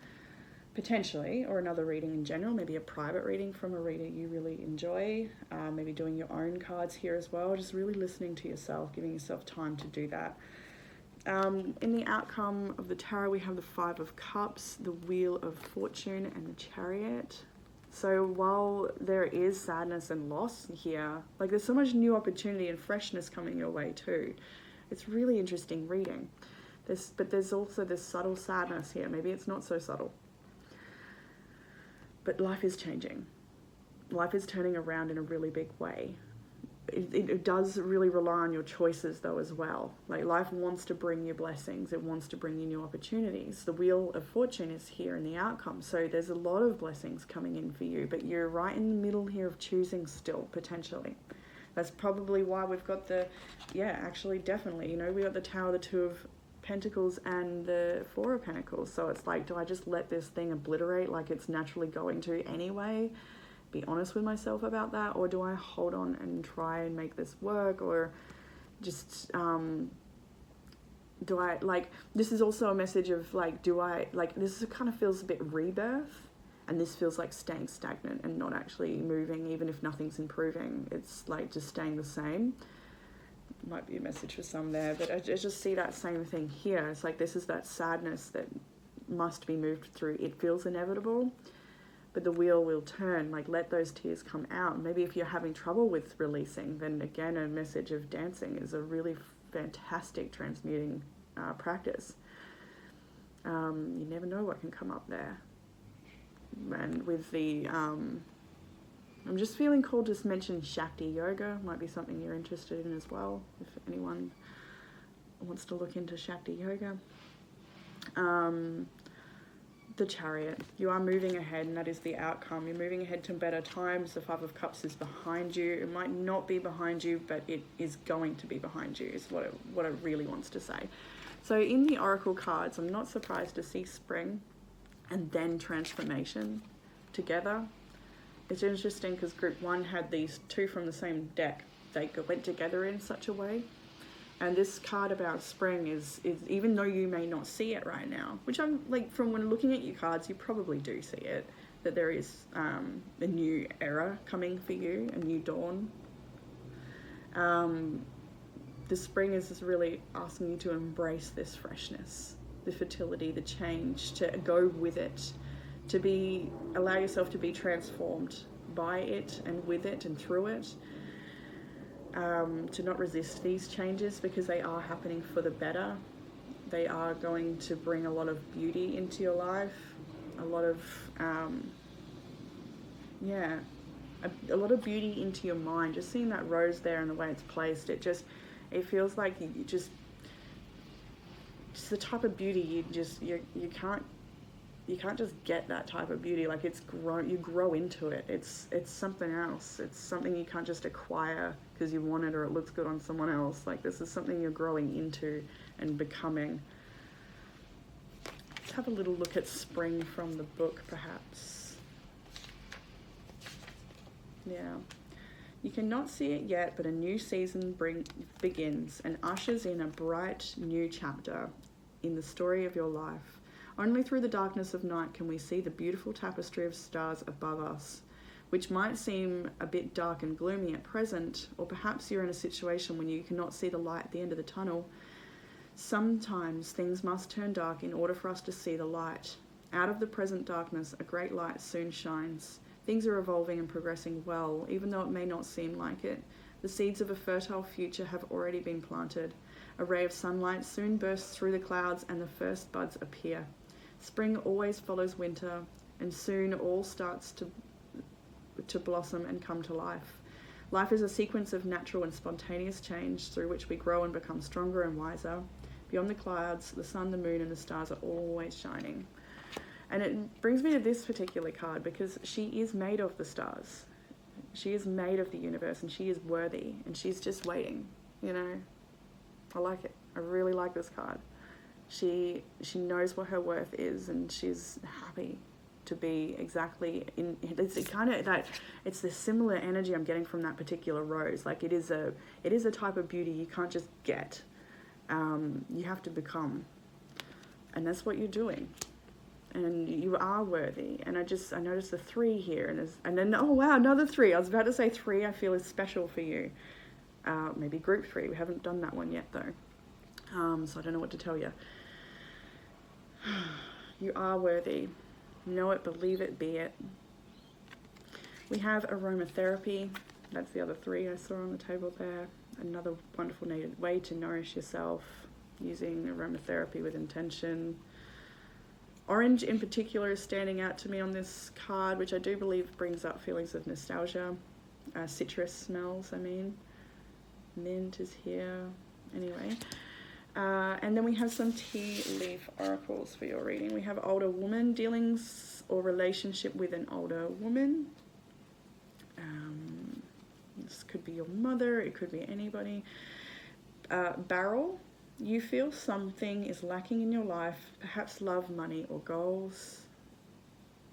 potentially, or another reading in general, maybe a private reading from a reader you really enjoy, maybe doing your own cards here as well, just really listening to yourself, giving yourself time to do that. In the outcome of the tarot, we have the Five of Cups, the Wheel of Fortune, and the Chariot. So while there is sadness and loss here, there's so much new opportunity and freshness coming your way too. It's really interesting reading. But there's also this subtle sadness here. Maybe it's not so subtle. But life is changing. Life is turning around in a really big way. It does really rely on your choices though as well. Life wants to bring you blessings. It wants to bring you new opportunities. The Wheel of Fortune is here in the outcome. So there's a lot of blessings coming in for you, but you're right in the middle here of choosing still, potentially. That's probably why we've got definitely. We got the Tower, the Two of Pentacles, and the Four of Pentacles. So it's do I just let this thing obliterate like it's naturally going to anyway? Be honest with myself about that, or do I hold on and try and make this work, or just do I this is also a message of this kind of feels a bit rebirth, and this feels like staying stagnant and not actually moving, even if nothing's improving. It's just staying the same. Might be a message for some there, but I just see that same thing here. It's this is that sadness that must be moved through. It feels inevitable, but the wheel will turn. Let those tears come out. Maybe if you're having trouble with releasing, then again, a message of dancing is a really fantastic transmuting practice. You never know what can come up there. And with the I'm just feeling called to mention Shakti Yoga. Might be something you're interested in as well, if anyone wants to look into Shakti Yoga. The Chariot. You are moving ahead, and that is the outcome. You're moving ahead to better times. The Five of Cups is behind you. It might not be behind you, but it is going to be behind you, is what it really wants to say. So in the Oracle cards, I'm not surprised to see spring and then transformation together. It's interesting because group 1 had these two from the same deck. They went together in such a way. And this card about spring is even though you may not see it right now, which I'm from when looking at your cards, you probably do see it, that there is a new era coming for you, a new dawn. The spring is just really asking you to embrace this freshness, the fertility, the change, to go with it, to allow yourself to be transformed by it and with it and through it, to not resist these changes, because they are happening for the better. They are going to bring a lot of beauty into your life, a lot of a lot of beauty into your mind. Just seeing that rose there and the way it's placed, it feels like just the type of beauty you can't you can't just get that type of beauty. Like you grow into it. It's something else. It's something you can't just acquire because you want it or it looks good on someone else. Like this is something you're growing into and becoming. Let's have a little look at spring from the book, perhaps. Yeah. You cannot see it yet, but a new season begins and ushers in a bright new chapter in the story of your life. Only through the darkness of night can we see the beautiful tapestry of stars above us, which might seem a bit dark and gloomy at present, or perhaps you're in a situation when you cannot see the light at the end of the tunnel. Sometimes things must turn dark in order for us to see the light. Out of the present darkness, a great light soon shines. Things are evolving and progressing well, even though it may not seem like it. The seeds of a fertile future have already been planted. A ray of sunlight soon bursts through the clouds and the first buds appear. Spring always follows winter, and soon all starts to blossom and come to life. Life is a sequence of natural and spontaneous change through which we grow and become stronger and wiser. Beyond the clouds, the sun, the moon, and the stars are always shining. And it brings me to this particular card because she is made of the stars. She is made of the universe and she is worthy and she's just waiting, you know. I like it. I really like this card. She knows what her worth is and she's happy to be exactly in. It's kind of that. It's the similar energy I'm getting from that particular rose. Like it is a type of beauty you can't just get. You have to become, and that's what you're doing. And you are worthy. And I noticed the 3 here, and then oh wow, another 3. I was about to say 3. I feel is special for you. Maybe group 3. We haven't done that one yet though, so I don't know what to tell you. You are worthy. Know it, believe it, be it. We have aromatherapy. That's the other 3 I saw on the table there. Another wonderful needed way to nourish yourself using aromatherapy with intention. Orange in particular is standing out to me on this card, which I do believe brings up feelings of nostalgia. Citrus smells, I mean. Mint is here. Anyway. And then we have some tea leaf oracles for your reading. We have older woman, dealings or relationship with an older woman. This could be your mother, it could be anybody. Barrel, you feel something is lacking in your life, perhaps love, money, or goals.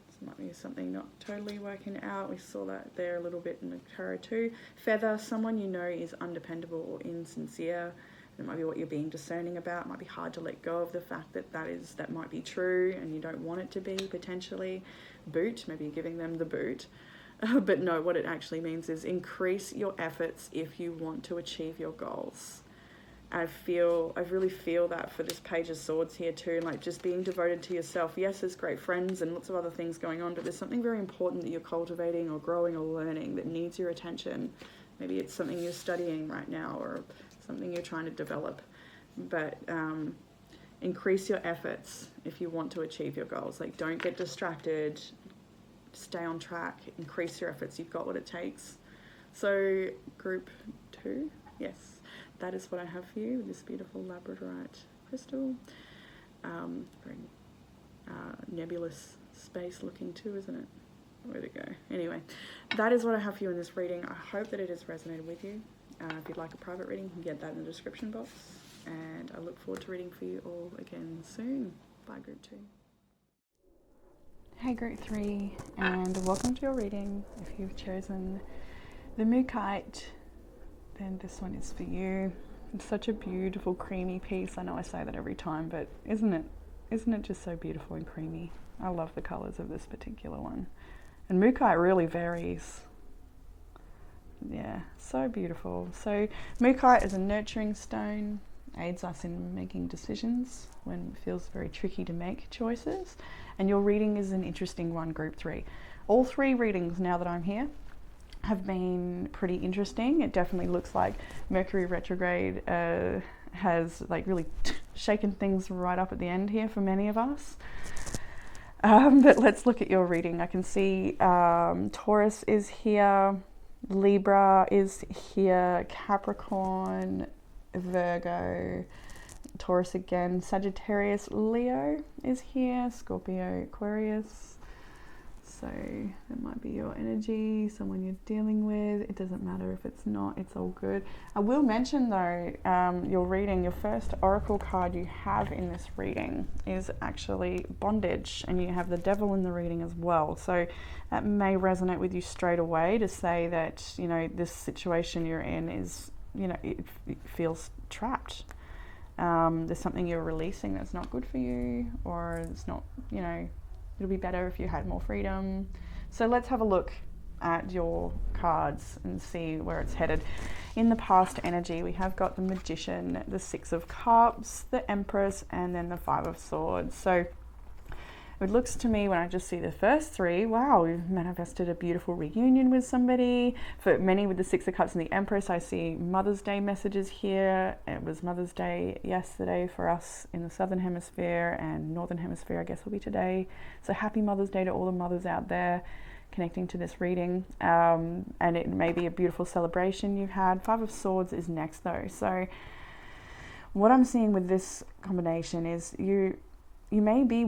This might be something not totally working out. We saw that there a little bit in the tarot too. Feather, someone you know is undependable or insincere. It might be what you're being discerning about. It might be hard to let go of the fact that that might be true and you don't want it to be, potentially. Boot, maybe you're giving them the boot. But no, what it actually means is increase your efforts if you want to achieve your goals. I really feel that for this Page of Swords here too, like just being devoted to yourself. Yes, there's great friends and lots of other things going on, but there's something very important that you're cultivating or growing or learning that needs your attention. Maybe it's something you're studying right now or something you're trying to develop. But increase your efforts if you want to achieve your goals. Like don't get distracted. Stay on track, increase your efforts, you've got what it takes. So group 2, yes, that is what I have for you with this beautiful labradorite crystal. Very nebulous space looking too, isn't it? Where'd it go? Anyway, that is what I have for you in this reading. I hope that it has resonated with you. If you'd like a private reading, you can get that in the description box. And I look forward to reading for you all again soon. Bye, group 2. Hey group 3, and welcome to your reading. If you've chosen the Mookaite, then this one is for you. It's such a beautiful creamy piece. I know I say that every time, but isn't it just so beautiful and creamy? I love the colours of this particular one. And Mookaite really varies. Yeah, so beautiful. So Mookaite is a nurturing stone, aids us in making decisions when it feels very tricky to make choices. And your reading is an interesting one, group 3. All 3 readings, now that I'm here, have been pretty interesting. It definitely looks like Mercury retrograde has like really shaken things right up at the end here for many of us. But let's look at your reading. I can see Taurus is here, Libra is here, Capricorn, Virgo, Taurus again, Sagittarius, Leo is here, Scorpio, Aquarius. So it might be your energy, someone you're dealing with. It doesn't matter if it's not, it's all good. I will mention though, your reading, your first oracle card you have in this reading is actually bondage, and you have the devil in the reading as well. So that may resonate with you straight away to say that, you know, this situation you're in is, you know, it feels trapped. There's something you're releasing that's not good for you, or it's not, you know, it'll be better if you had more freedom. So let's have a look at your cards and see where it's headed. In the past energy, we have got the Magician, the Six of Cups, the Empress, and then the Five of Swords. So it looks to me, when I just see the first three, wow, we've manifested a beautiful reunion with somebody. For many with the Six of Cups and the Empress, I see Mother's Day messages here. It was Mother's Day yesterday for us in the Southern Hemisphere, and Northern Hemisphere, I guess, will be today. So happy Mother's Day to all the mothers out there connecting to this reading. And it may be a beautiful celebration you've had. Five of Swords is next though. So what I'm seeing with this combination is you may be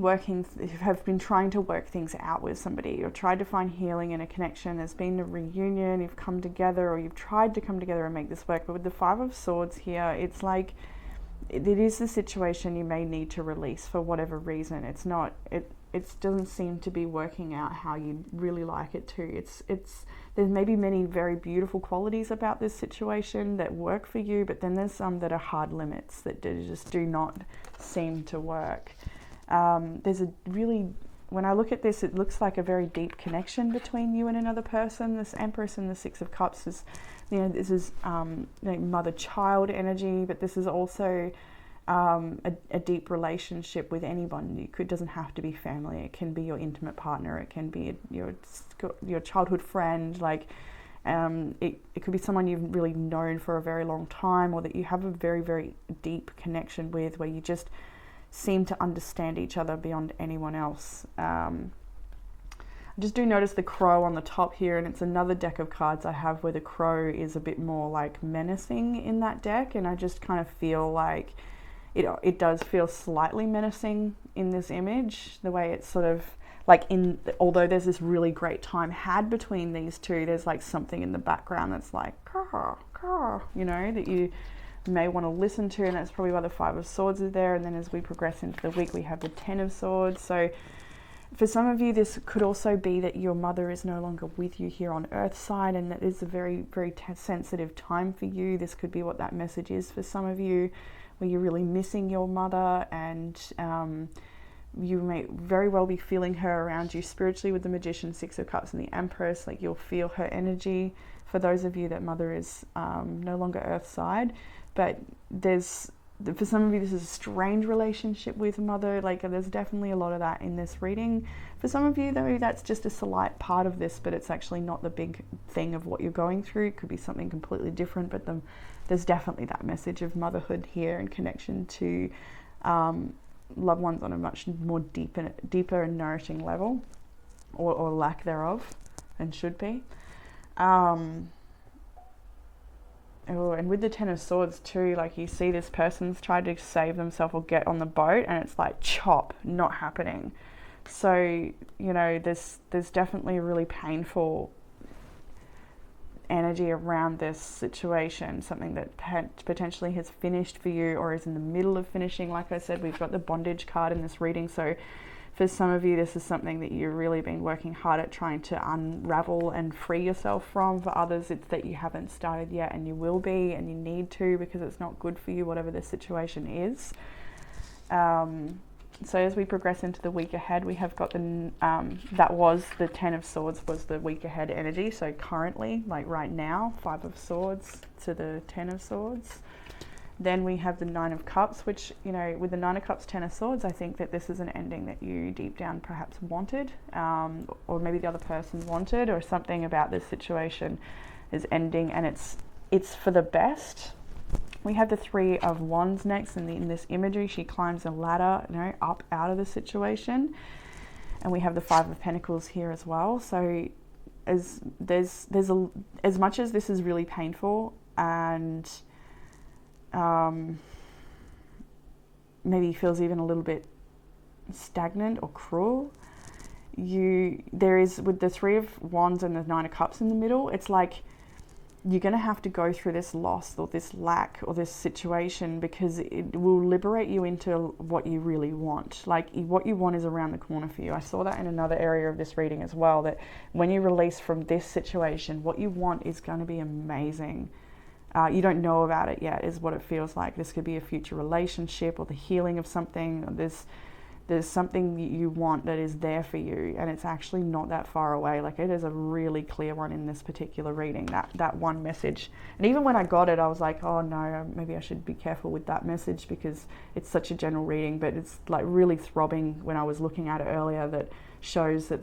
have been trying to work things out with somebody, or tried to find healing in a connection. There's been a reunion, you've come together, or you've tried to come together and make this work. But with the Five of Swords here, it's like it is the situation you may need to release for whatever reason. It's not, it doesn't seem to be working out how you'd really like it to. There's maybe many very beautiful qualities about this situation that work for you, but then there's some that are hard limits that just do not seem to work. There's a really, when I look at this, it looks like a very deep connection between you and another person. This Empress and the Six of Cups is, you know, this is mother-child energy, but this is also a deep relationship with anyone. It doesn't have to be family. It can be your intimate partner. It can be your childhood friend. Like it could be someone you've really known for a very long time, or that you have a very, very deep connection with, where you just seem to understand each other beyond anyone else. I just do notice the crow on the top here, and it's another deck of cards I have where the crow is a bit more like menacing in that deck, and I just kind of feel like it does feel slightly menacing in this image, the way it's sort of like although there's this really great time had between these two, there's like something in the background that's like caw, caw, you know, that you may want to listen to, and that's probably why the Five of Swords is there. And then as we progress into the week, we have the Ten of Swords. So for some of you, this could also be that your mother is no longer with you here on Earth side, and that is a very, very sensitive time for you. This could be what that message is for some of you, where you're really missing your mother, and you may very well be feeling her around you spiritually with the Magician, Six of Cups, and the Empress. Like, you'll feel her energy. For those of you that mother is no longer Earth side, but for some of you, this is a strange relationship with mother. Like, there's definitely a lot of that in this reading. For some of you, though, that's just a slight part of this, but it's actually not the big thing of what you're going through. It could be something completely different, but there's definitely that message of motherhood here and connection to loved ones on a much more deeper and nourishing level, or lack thereof, and should be. And with the Ten of Swords too, like, you see this person's tried to save themselves or get on the boat, and it's like chop, not happening. So, you know, there's definitely a really painful energy around this situation, something that potentially has finished for you or is in the middle of finishing. Like I said, we've got the bondage card in this reading, so for some of you, this is something that you've really been working hard at trying to unravel and free yourself from. For others, it's that you haven't started yet, and you will be, and you need to, because it's not good for you, whatever the situation is. So as we progress into the week ahead, we have got that was the Ten of Swords was the week ahead energy. So currently, like right now, Five of Swords to the Ten of Swords. Then we have the Nine of Cups, which, you know, with the Nine of Cups, Ten of Swords, I think that this is an ending that you deep down perhaps wanted, or maybe the other person wanted, or something about this situation is ending, and it's for the best. We have the Three of Wands next, and in this imagery, she climbs a ladder, you know, up out of the situation. And we have the Five of Pentacles here as well. So as much as this is really painful, and maybe feels even a little bit stagnant or cruel. There is, with the Three of Wands and the Nine of Cups in the middle, it's like you're going to have to go through this loss or this lack or this situation, because it will liberate you into what you really want. Like, what you want is around the corner for you. I saw that in another area of this reading as well, that when you release from this situation, what you want is going to be amazing. You don't know about it yet, is what it feels like. This could be a future relationship or the healing of something. There's something you want that is there for you, and it's actually not that far away. Like, it is a really clear one in this particular reading, that one message. And even when I got it, I was like, oh no, maybe I should be careful with that message, because it's such a general reading, but it's like really throbbing when I was looking at it earlier, that shows that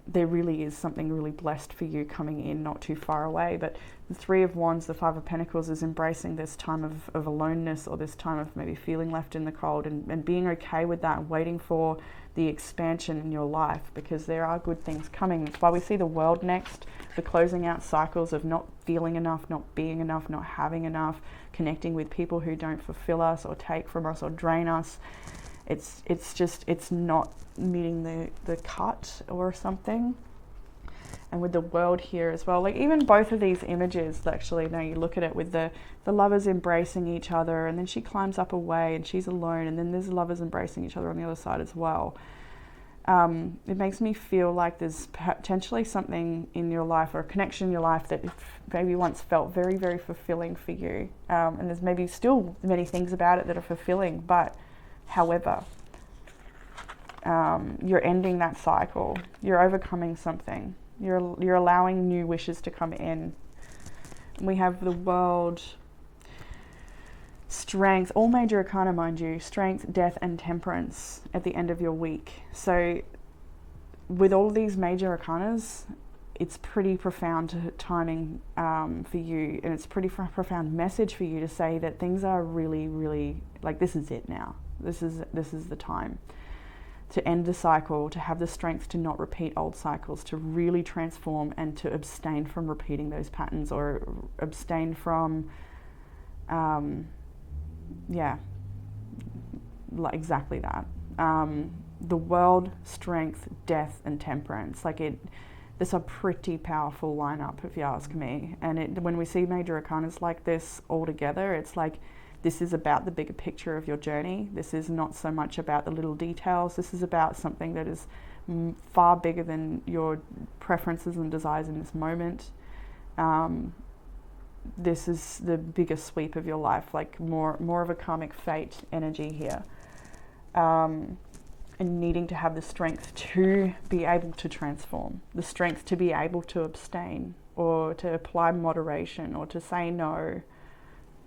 there really is something really blessed for you coming in not too far away. But the Three of Wands, the Five of Pentacles, is embracing this time of aloneness, or this time of maybe feeling left in the cold, and being okay with that, and waiting for the expansion in your life, because there are good things coming. That's why we see the World next, the closing out cycles of not feeling enough, not being enough, not having enough, connecting with people who don't fulfill us or take from us or drain us. It's not meeting the cut or something. And with the World here as well, like even both of these images, actually, now you look at it with the lovers embracing each other, and then she climbs up a way and she's alone, and then there's lovers embracing each other on the other side as well. It makes me feel like there's potentially something in your life, or a connection in your life, that maybe once felt very, very fulfilling for you. And there's maybe still many things about it that are fulfilling, but however, you're ending that cycle. You're overcoming something. You're allowing new wishes to come in. We have the World, Strength, all major arcana, mind you, Strength, Death, and Temperance at the end of your week. So with all of these major arcanas, it's pretty profound timing for you, and it's a pretty profound message for you to say that things are really, really, like, this is it now. This is the time to end the cycle, to have the strength to not repeat old cycles, to really transform, and to abstain from repeating those patterns, or abstain from, like exactly that. The World, Strength, Death, and Temperance, this a pretty powerful lineup, if you ask me. And when we see major arcanas like this all together, it's like, this is about the bigger picture of your journey. This is not so much about the little details. This is about something that is far bigger than your preferences and desires in this moment. This is the bigger sweep of your life, like more of a karmic fate energy here. And needing to have the strength to be able to transform, the strength to be able to abstain, or to apply moderation, or to say no.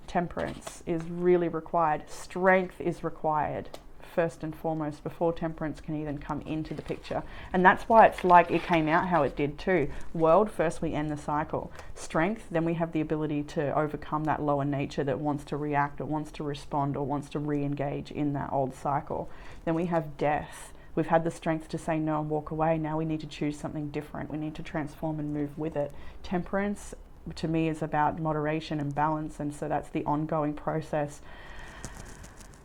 Temperance is really required. Strength is required first and foremost before temperance can even come into the picture. And that's why it's like it came out how it did too. World, first we end the cycle. Strength, then we have the ability to overcome that lower nature that wants to react, or wants to respond, or wants to re-engage in that old cycle. Then we have death. We've had the strength to say no and walk away. Now we need to choose something different. We need to transform and move with it. Temperance, to me, is about moderation and balance, and so that's the ongoing process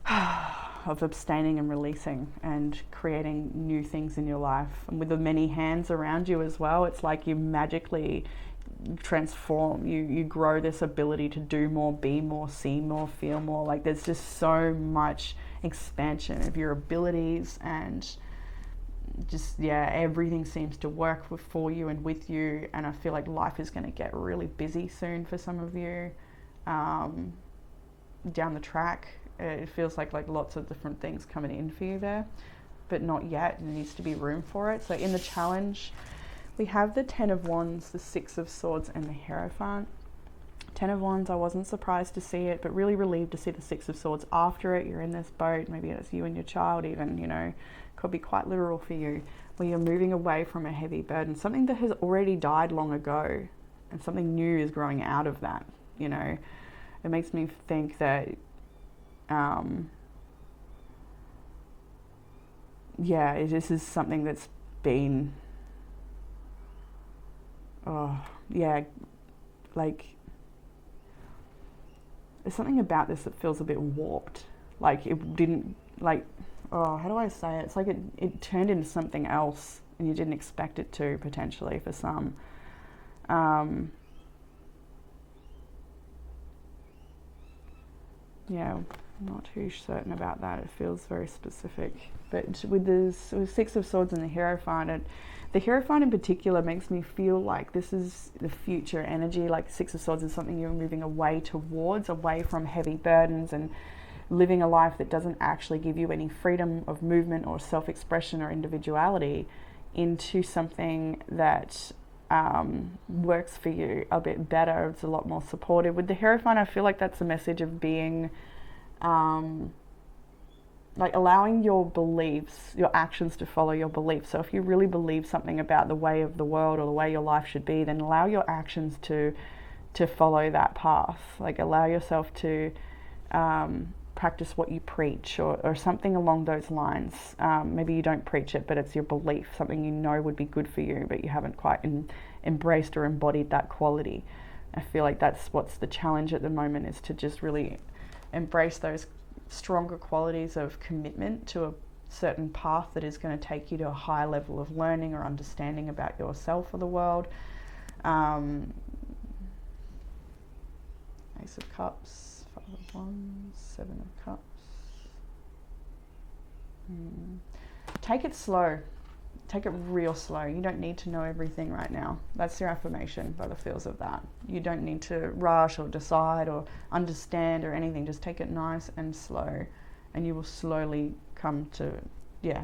of abstaining and releasing and creating new things in your life. And with the many hands around you as well, it's like you magically transform, you grow this ability to do more, be more, see more, feel more. Like, there's just so much expansion of your abilities, and just, everything seems to work for you and with you. And I feel like life is going to get really busy soon for some of you down the track. It feels like lots of different things coming in for you there, but not yet. There needs to be room for it. So in the challenge, we have the 10 of Wands, the 6 of Swords, and the Hierophant. 10 of Wands, I wasn't surprised to see it, but really relieved to see the 6 of Swords after it. You're in this boat, maybe it's you and your child even, could be quite literal for you, where you're moving away from a heavy burden, something that has already died long ago, and something new is growing out of that. It makes me think that this is something that's been there's something about this that feels a bit warped. Like it didn't, like, oh, how do I say it? It's like it turned into something else and you didn't expect it to, potentially, for some. Yeah, I'm not too certain about that. It feels very specific. But with the Six of Swords and the Hierophant, the Hierophant in particular makes me feel like this is the future energy. Like Six of Swords is something you're moving away towards, away from heavy burdens and living a life that doesn't actually give you any freedom of movement or self-expression or individuality, into something that works for you a bit better. It's a lot more supportive. With the Hierophant, I feel like that's a message of being like allowing your beliefs, your actions to follow your beliefs. So if you really believe something about the way of the world or the way your life should be, then allow your actions to follow that path. Like allow yourself to practice what you preach, or something along those lines. Maybe you don't preach it, but it's your belief, something you know would be good for you, but you haven't quite embraced or embodied that quality. I feel like that's what's the challenge at the moment, is to just really embrace those stronger qualities of commitment to a certain path that is going to take you to a higher level of learning or understanding about yourself or the world. Ace of Cups, Five of Wands, Seven of Cups. Take it slow. Take it real slow. You don't need to know everything right now. That's your affirmation by the feels of that. You don't need to rush or decide or understand or anything. Just take it nice and slow, and you will slowly come to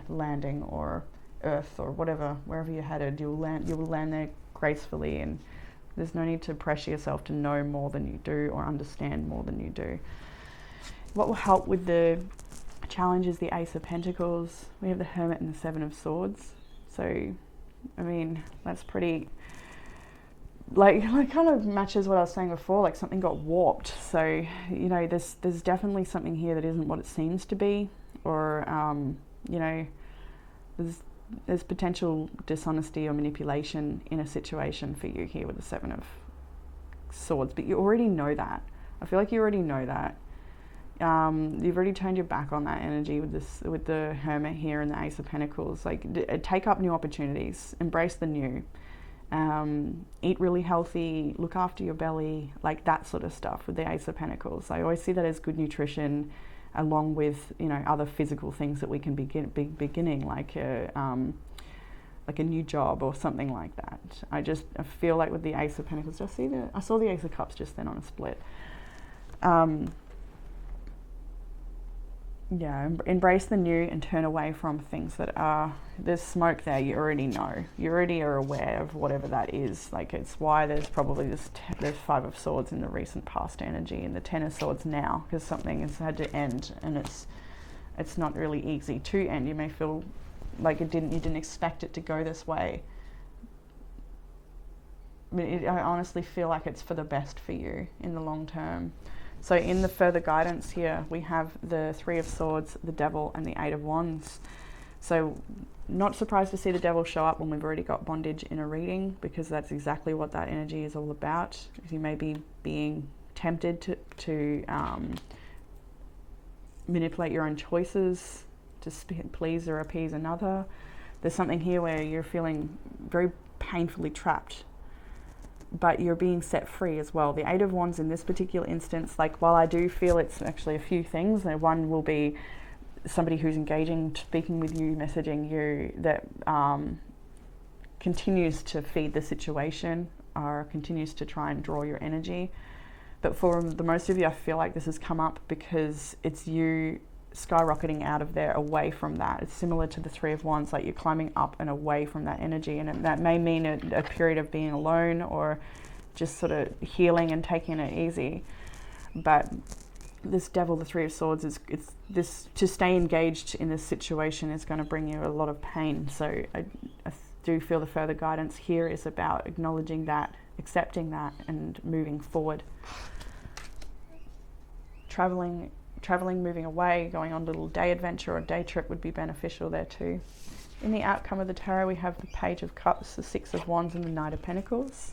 landing or earth or whatever, wherever you're headed. You will land there gracefully, and there's no need to pressure yourself to know more than you do or understand more than you do. What will help with the challenge is the Ace of Pentacles. We have the Hermit and the Seven of Swords. So, I mean, that's pretty, like kind of matches what I was saying before, like something got warped. So, you know, there's definitely something here that isn't what it seems to be, or, you know, there's potential dishonesty or manipulation in a situation for you here with the Seven of Swords, but you already know that. I feel like you already know that. You've already turned your back on that energy with the Hermit here and the Ace of Pentacles. Like, take up new opportunities, embrace the new, eat really healthy, look after your belly, like that sort of stuff with the Ace of Pentacles. I always see that as good nutrition, along with, you know, other physical things that we can be beginning, like a new job or something like that. I feel like with the Ace of Pentacles, I saw the Ace of Cups just then on a split. Yeah, embrace the new and turn away from things that are, there's smoke there, you already know. You already are aware of whatever that is. Like, it's why there's probably there's Five of Swords in the recent past energy and the Ten of Swords now, because something has had to end, and it's not really easy to end. You may feel like you didn't expect it to go this way. I mean, I honestly feel like it's for the best for you in the long term. So in the further guidance here, we have the Three of Swords, the Devil, and the Eight of Wands. So not surprised to see the Devil show up when we've already got bondage in a reading, because that's exactly what that energy is all about. You may be being tempted to manipulate your own choices to please or appease another. There's something here where you're feeling very painfully trapped, but you're being set free as well. The Eight of Wands in this particular instance, like, while I do feel it's actually a few things, one will be somebody who's engaging, speaking with you, messaging you, that continues to feed the situation or continues to try and draw your energy. But for the most of you, I feel like this has come up because it's you skyrocketing out of there, away from that. It's similar to the Three of Wands, like you're climbing up and away from that energy, and that may mean a period of being alone or just sort of healing and taking it easy. But this Devil, the Three of Swords, it's this, to stay engaged in this situation is going to bring you a lot of pain. So I do feel the further guidance here is about acknowledging that, accepting that, and moving forward. Traveling, moving away, going on a little day adventure or day trip would be beneficial there too. In the outcome of the tarot, we have the Page of Cups, the Six of Wands, and the Knight of Pentacles.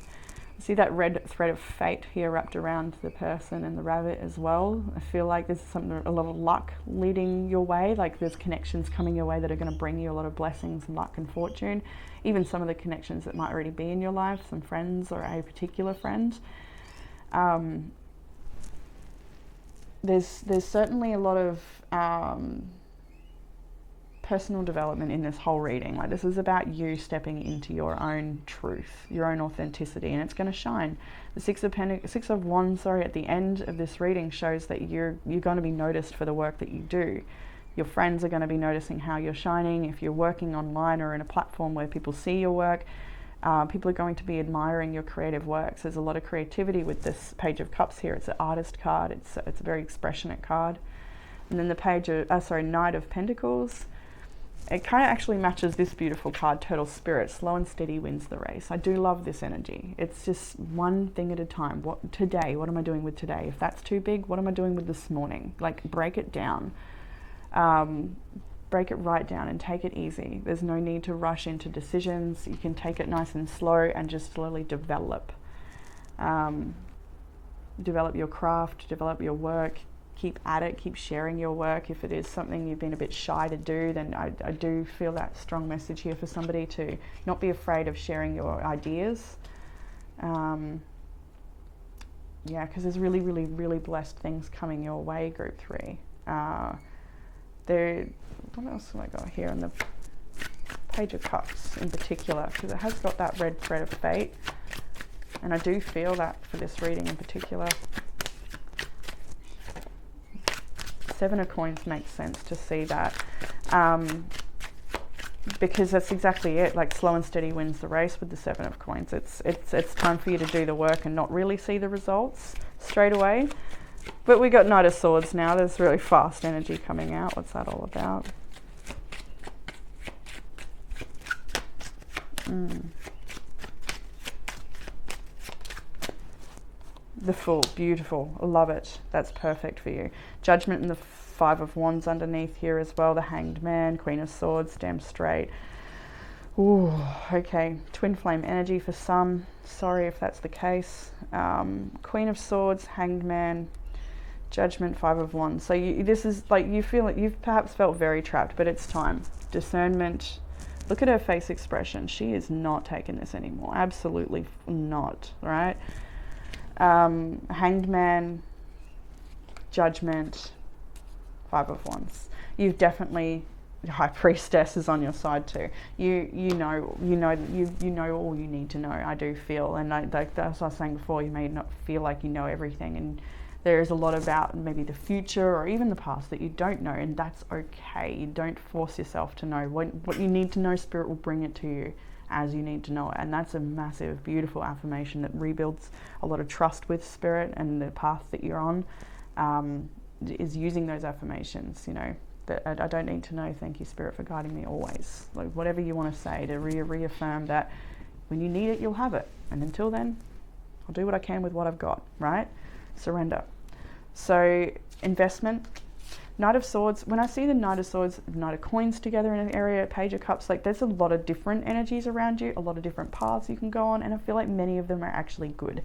See that red thread of fate here wrapped around the person and the rabbit as well. I feel like there's a lot of luck leading your way, like there's connections coming your way that are going to bring you a lot of blessings and luck and fortune. Even some of the connections that might already be in your life, some friends or a particular friend. There's certainly a lot of personal development in this whole reading. Like, this is about you stepping into your own truth, your own authenticity, and it's going to shine. The Six of Wands, at the end of this reading shows that you're going to be noticed for the work that you do. Your friends are going to be noticing how you're shining. If you're working online or in a platform where people see your work, people are going to be admiring your creative works. There's a lot of creativity with this Page of Cups here. It's an artist card. It's a very expressionate card. And then the Knight of Pentacles. It kind of actually matches this beautiful card, Turtle Spirit. Slow and steady wins the race. I do love this energy. It's just one thing at a time. What am I doing with today? If that's too big, what am I doing with this morning? Like, break it down. Break it right down and take it easy. There's no need to rush into decisions. You can take it nice and slow and just slowly develop. Develop your craft, develop your work. Keep at it, keep sharing your work. If it is something you've been a bit shy to do, then I do feel that strong message here for somebody to not be afraid of sharing your ideas. Yeah, because there's really, really, really blessed things coming your way, Group 3. What else have I got here in the Page of Cups in particular? Because it has got that red thread of fate. And I do feel that for this reading in particular. Seven of Coins makes sense to see that, because that's exactly it. Like, slow and steady wins the race with the Seven of Coins. It's time for you to do the work and not really see the results straight away. But we got Knight of Swords now. There's really fast energy coming out. What's that all about? The Fool, beautiful, I love it. That's perfect for you. Judgment and the Five of Wands underneath here as well. The Hanged Man, Queen of Swords, damn straight. Ooh, okay. Twin flame energy for some. Sorry if that's the case. Queen of Swords, Hanged Man, Judgment, Five of Wands. So this is like, you feel it. You've perhaps felt very trapped, but it's time. Discernment. Look at her face expression. She is not taking this anymore. Absolutely not. Right. Hanged Man, Judgment, Five of Wands. You've definitely, High Priestess is on your side too. You know all you need to know. I do feel, and that's what I was saying before. You may not feel like you know everything, and there is a lot about maybe the future or even the past that you don't know, and that's okay. You don't force yourself to know what you need to know. Spirit will bring it to you as you need to know it, and that's a massive, beautiful affirmation that rebuilds a lot of trust with Spirit and the path that you're on. Is using those affirmations, that I don't need to know. Thank you, Spirit, for guiding me always. Like, whatever you want to say to reaffirm that when you need it, you'll have it, and until then, I'll do what I can with what I've got. Right? Surrender. So, investment. Knight of Swords, when I see the Knight of Swords, Knight of Coins together in an area, Page of Cups, like, there's a lot of different energies around you, a lot of different paths you can go on, and I feel like many of them are actually good.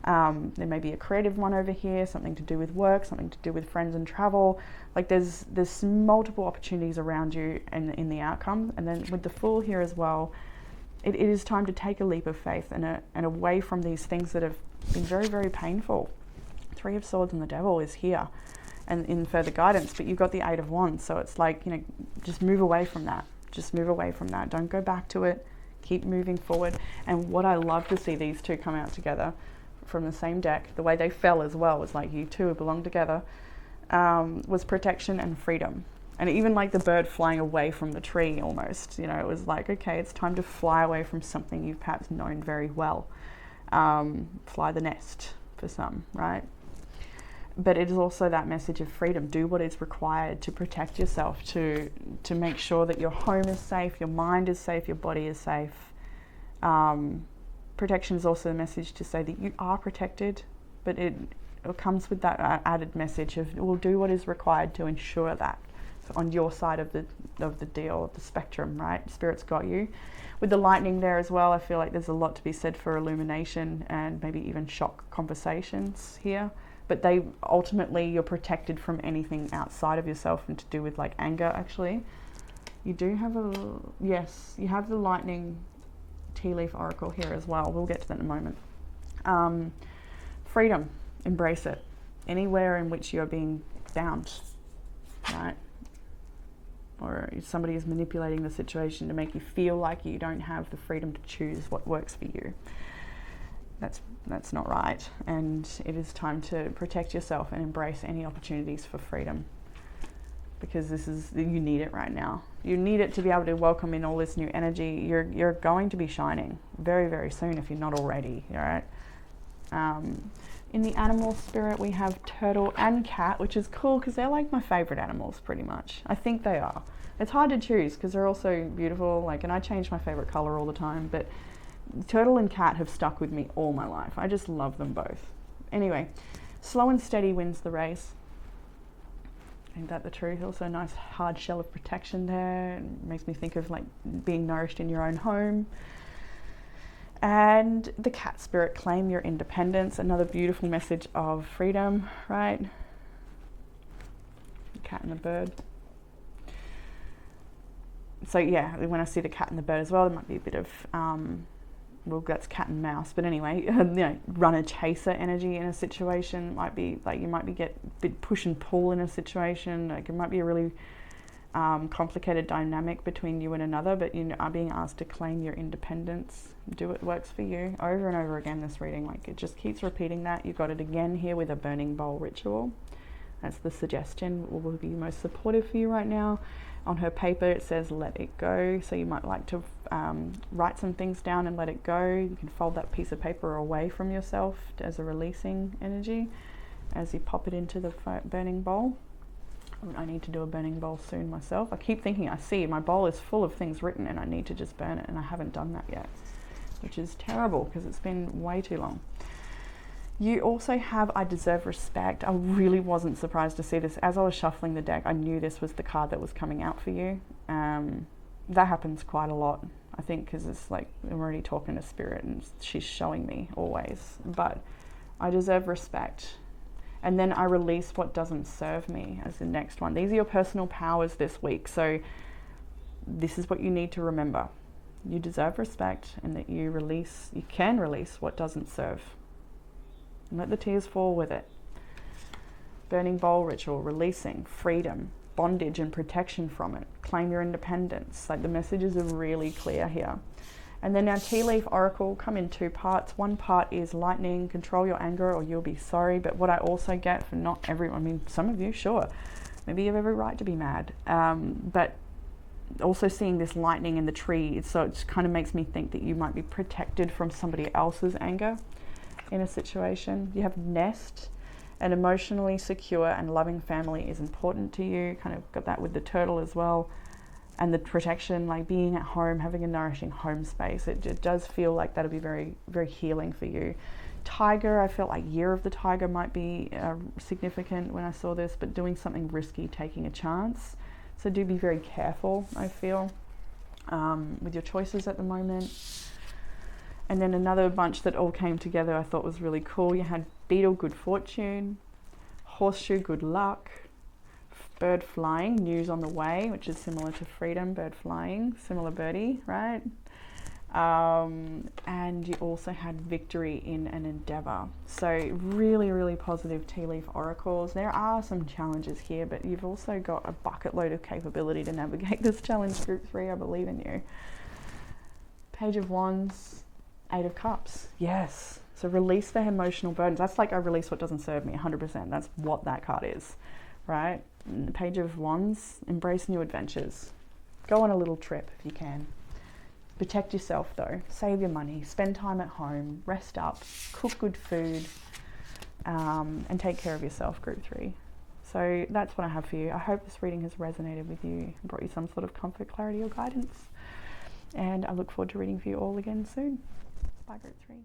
There may be a creative one over here, something to do with work, something to do with friends and travel. Like, there's multiple opportunities around you in the outcome. And then with the Fool here as well, it is time to take a leap of faith and away from these things that have been very, very painful. Three of Swords and the Devil is here and in further guidance, but you've got the Eight of Wands. So it's like, just move away from that. Just move away from that. Don't go back to it. Keep moving forward. And what I love to see these two come out together from the same deck, the way they fell as well, was like, you two belong together, was protection and freedom. And even like the bird flying away from the tree almost, it was like, okay, it's time to fly away from something you've perhaps known very well. Fly the nest for some, right? But it is also that message of freedom. Do what is required to protect yourself, to make sure that your home is safe, your mind is safe, your body is safe. Protection is also a message to say that you are protected, but it comes with that added message of, we'll do what is required to ensure that. on your side of the deal, of the spectrum, right? Spirit's got you. With the lightning there as well, I feel like there's a lot to be said for illumination and maybe even shock conversations here. But ultimately, you're protected from anything outside of yourself and to do with like anger, actually. You do have you have the lightning tea leaf oracle here as well. We'll get to that in a moment. Freedom, embrace it. Anywhere in which you're being bound, right? Or somebody is manipulating the situation to make you feel like you don't have the freedom to choose what works for you. That's not right, and it is time to protect yourself and embrace any opportunities for freedom, because you need it right now. You need it to be able to welcome in all this new energy. You're going to be shining very, very soon if you're not already, all right? In the animal spirit, we have turtle and cat, which is cool because they're like my favorite animals pretty much. I think they are. It's hard to choose because they're all so beautiful, and I change my favorite color all the time, but turtle and cat have stuck with me all my life. I just love them both. Anyway, slow and steady wins the race. Ain't that the truth? Also a nice hard shell of protection there. It makes me think of like being nourished in your own home. And the cat spirit, claim your independence. Another beautiful message of freedom, right? The cat and the bird. So yeah, when I see the cat and the bird as well, there might be a bit of, well, that's cat and mouse. But anyway, runner chaser energy in a situation. Might be like you might get a bit push and pull in a situation. Like it might be a really complicated dynamic between you and another, but you are being asked to claim your independence. Do what works for you. Over and over again, this reading, like it just keeps repeating that. You've got it again here with a burning bowl ritual. That's the suggestion. What will be most supportive for you right now. On her paper, it says let it go. So you might like to write some things down and let it go. You can fold that piece of paper away from yourself as a releasing energy as you pop it into the burning bowl. I need to do a burning bowl soon myself. I keep thinking my bowl is full of things written and I need to just burn it, and I haven't done that yet, which is terrible because it's been way too long. You also have I deserve respect. I really wasn't surprised to see this. As I was shuffling the deck, I knew this was the card that was coming out for you. That happens quite a lot, I think, because it's like I'm already talking to spirit and she's showing me always. But I deserve respect. And then I release what doesn't serve me as the next one. These are your personal powers this week. So this is what you need to remember. You deserve respect, and that you can release what doesn't serve. And let the tears fall with it. Burning bowl ritual, releasing, freedom, bondage and protection from it. Claim your independence. Like the messages are really clear here. And then our tea leaf oracle come in two parts. One part is lightning, control your anger or you'll be sorry. But what I also get for not everyone, I mean, some of you, sure, maybe you have every right to be mad. But also seeing this lightning in the tree, so it kind of makes me think that you might be protected from somebody else's anger in a situation. You have nest, an emotionally secure and loving family is important to you. Kind of got that with the turtle as well. And the protection, like being at home, having a nourishing home space, it does feel like that'll be very, very healing for you. Tiger, I felt like Year of the Tiger might be significant when I saw this, but doing something risky, taking a chance. So do be very careful, I feel, with your choices at the moment. And then another bunch that all came together I thought was really cool. You had Beetle, good fortune, Horseshoe, good luck, bird flying, news on the way, which is similar to freedom, bird flying, similar birdie, right? And you also had victory in an endeavor. So really, really positive tea leaf oracles. There are some challenges here, but you've also got a bucket load of capability to navigate this challenge. Group 3, I believe in you. Page of Wands, 8 of Cups. Yes. So release the emotional burdens. That's like I release what doesn't serve me, 100%. That's what that card is, right? And the Page of Wands, embrace new adventures. Go on a little trip if you can. Protect yourself though. Save your money. Spend time at home. Rest up. Cook good food. And take care of yourself, Group 3. So that's what I have for you. I hope this reading has resonated with you and brought you some sort of comfort, clarity or guidance. And I look forward to reading for you all again soon. Bye, Group 3.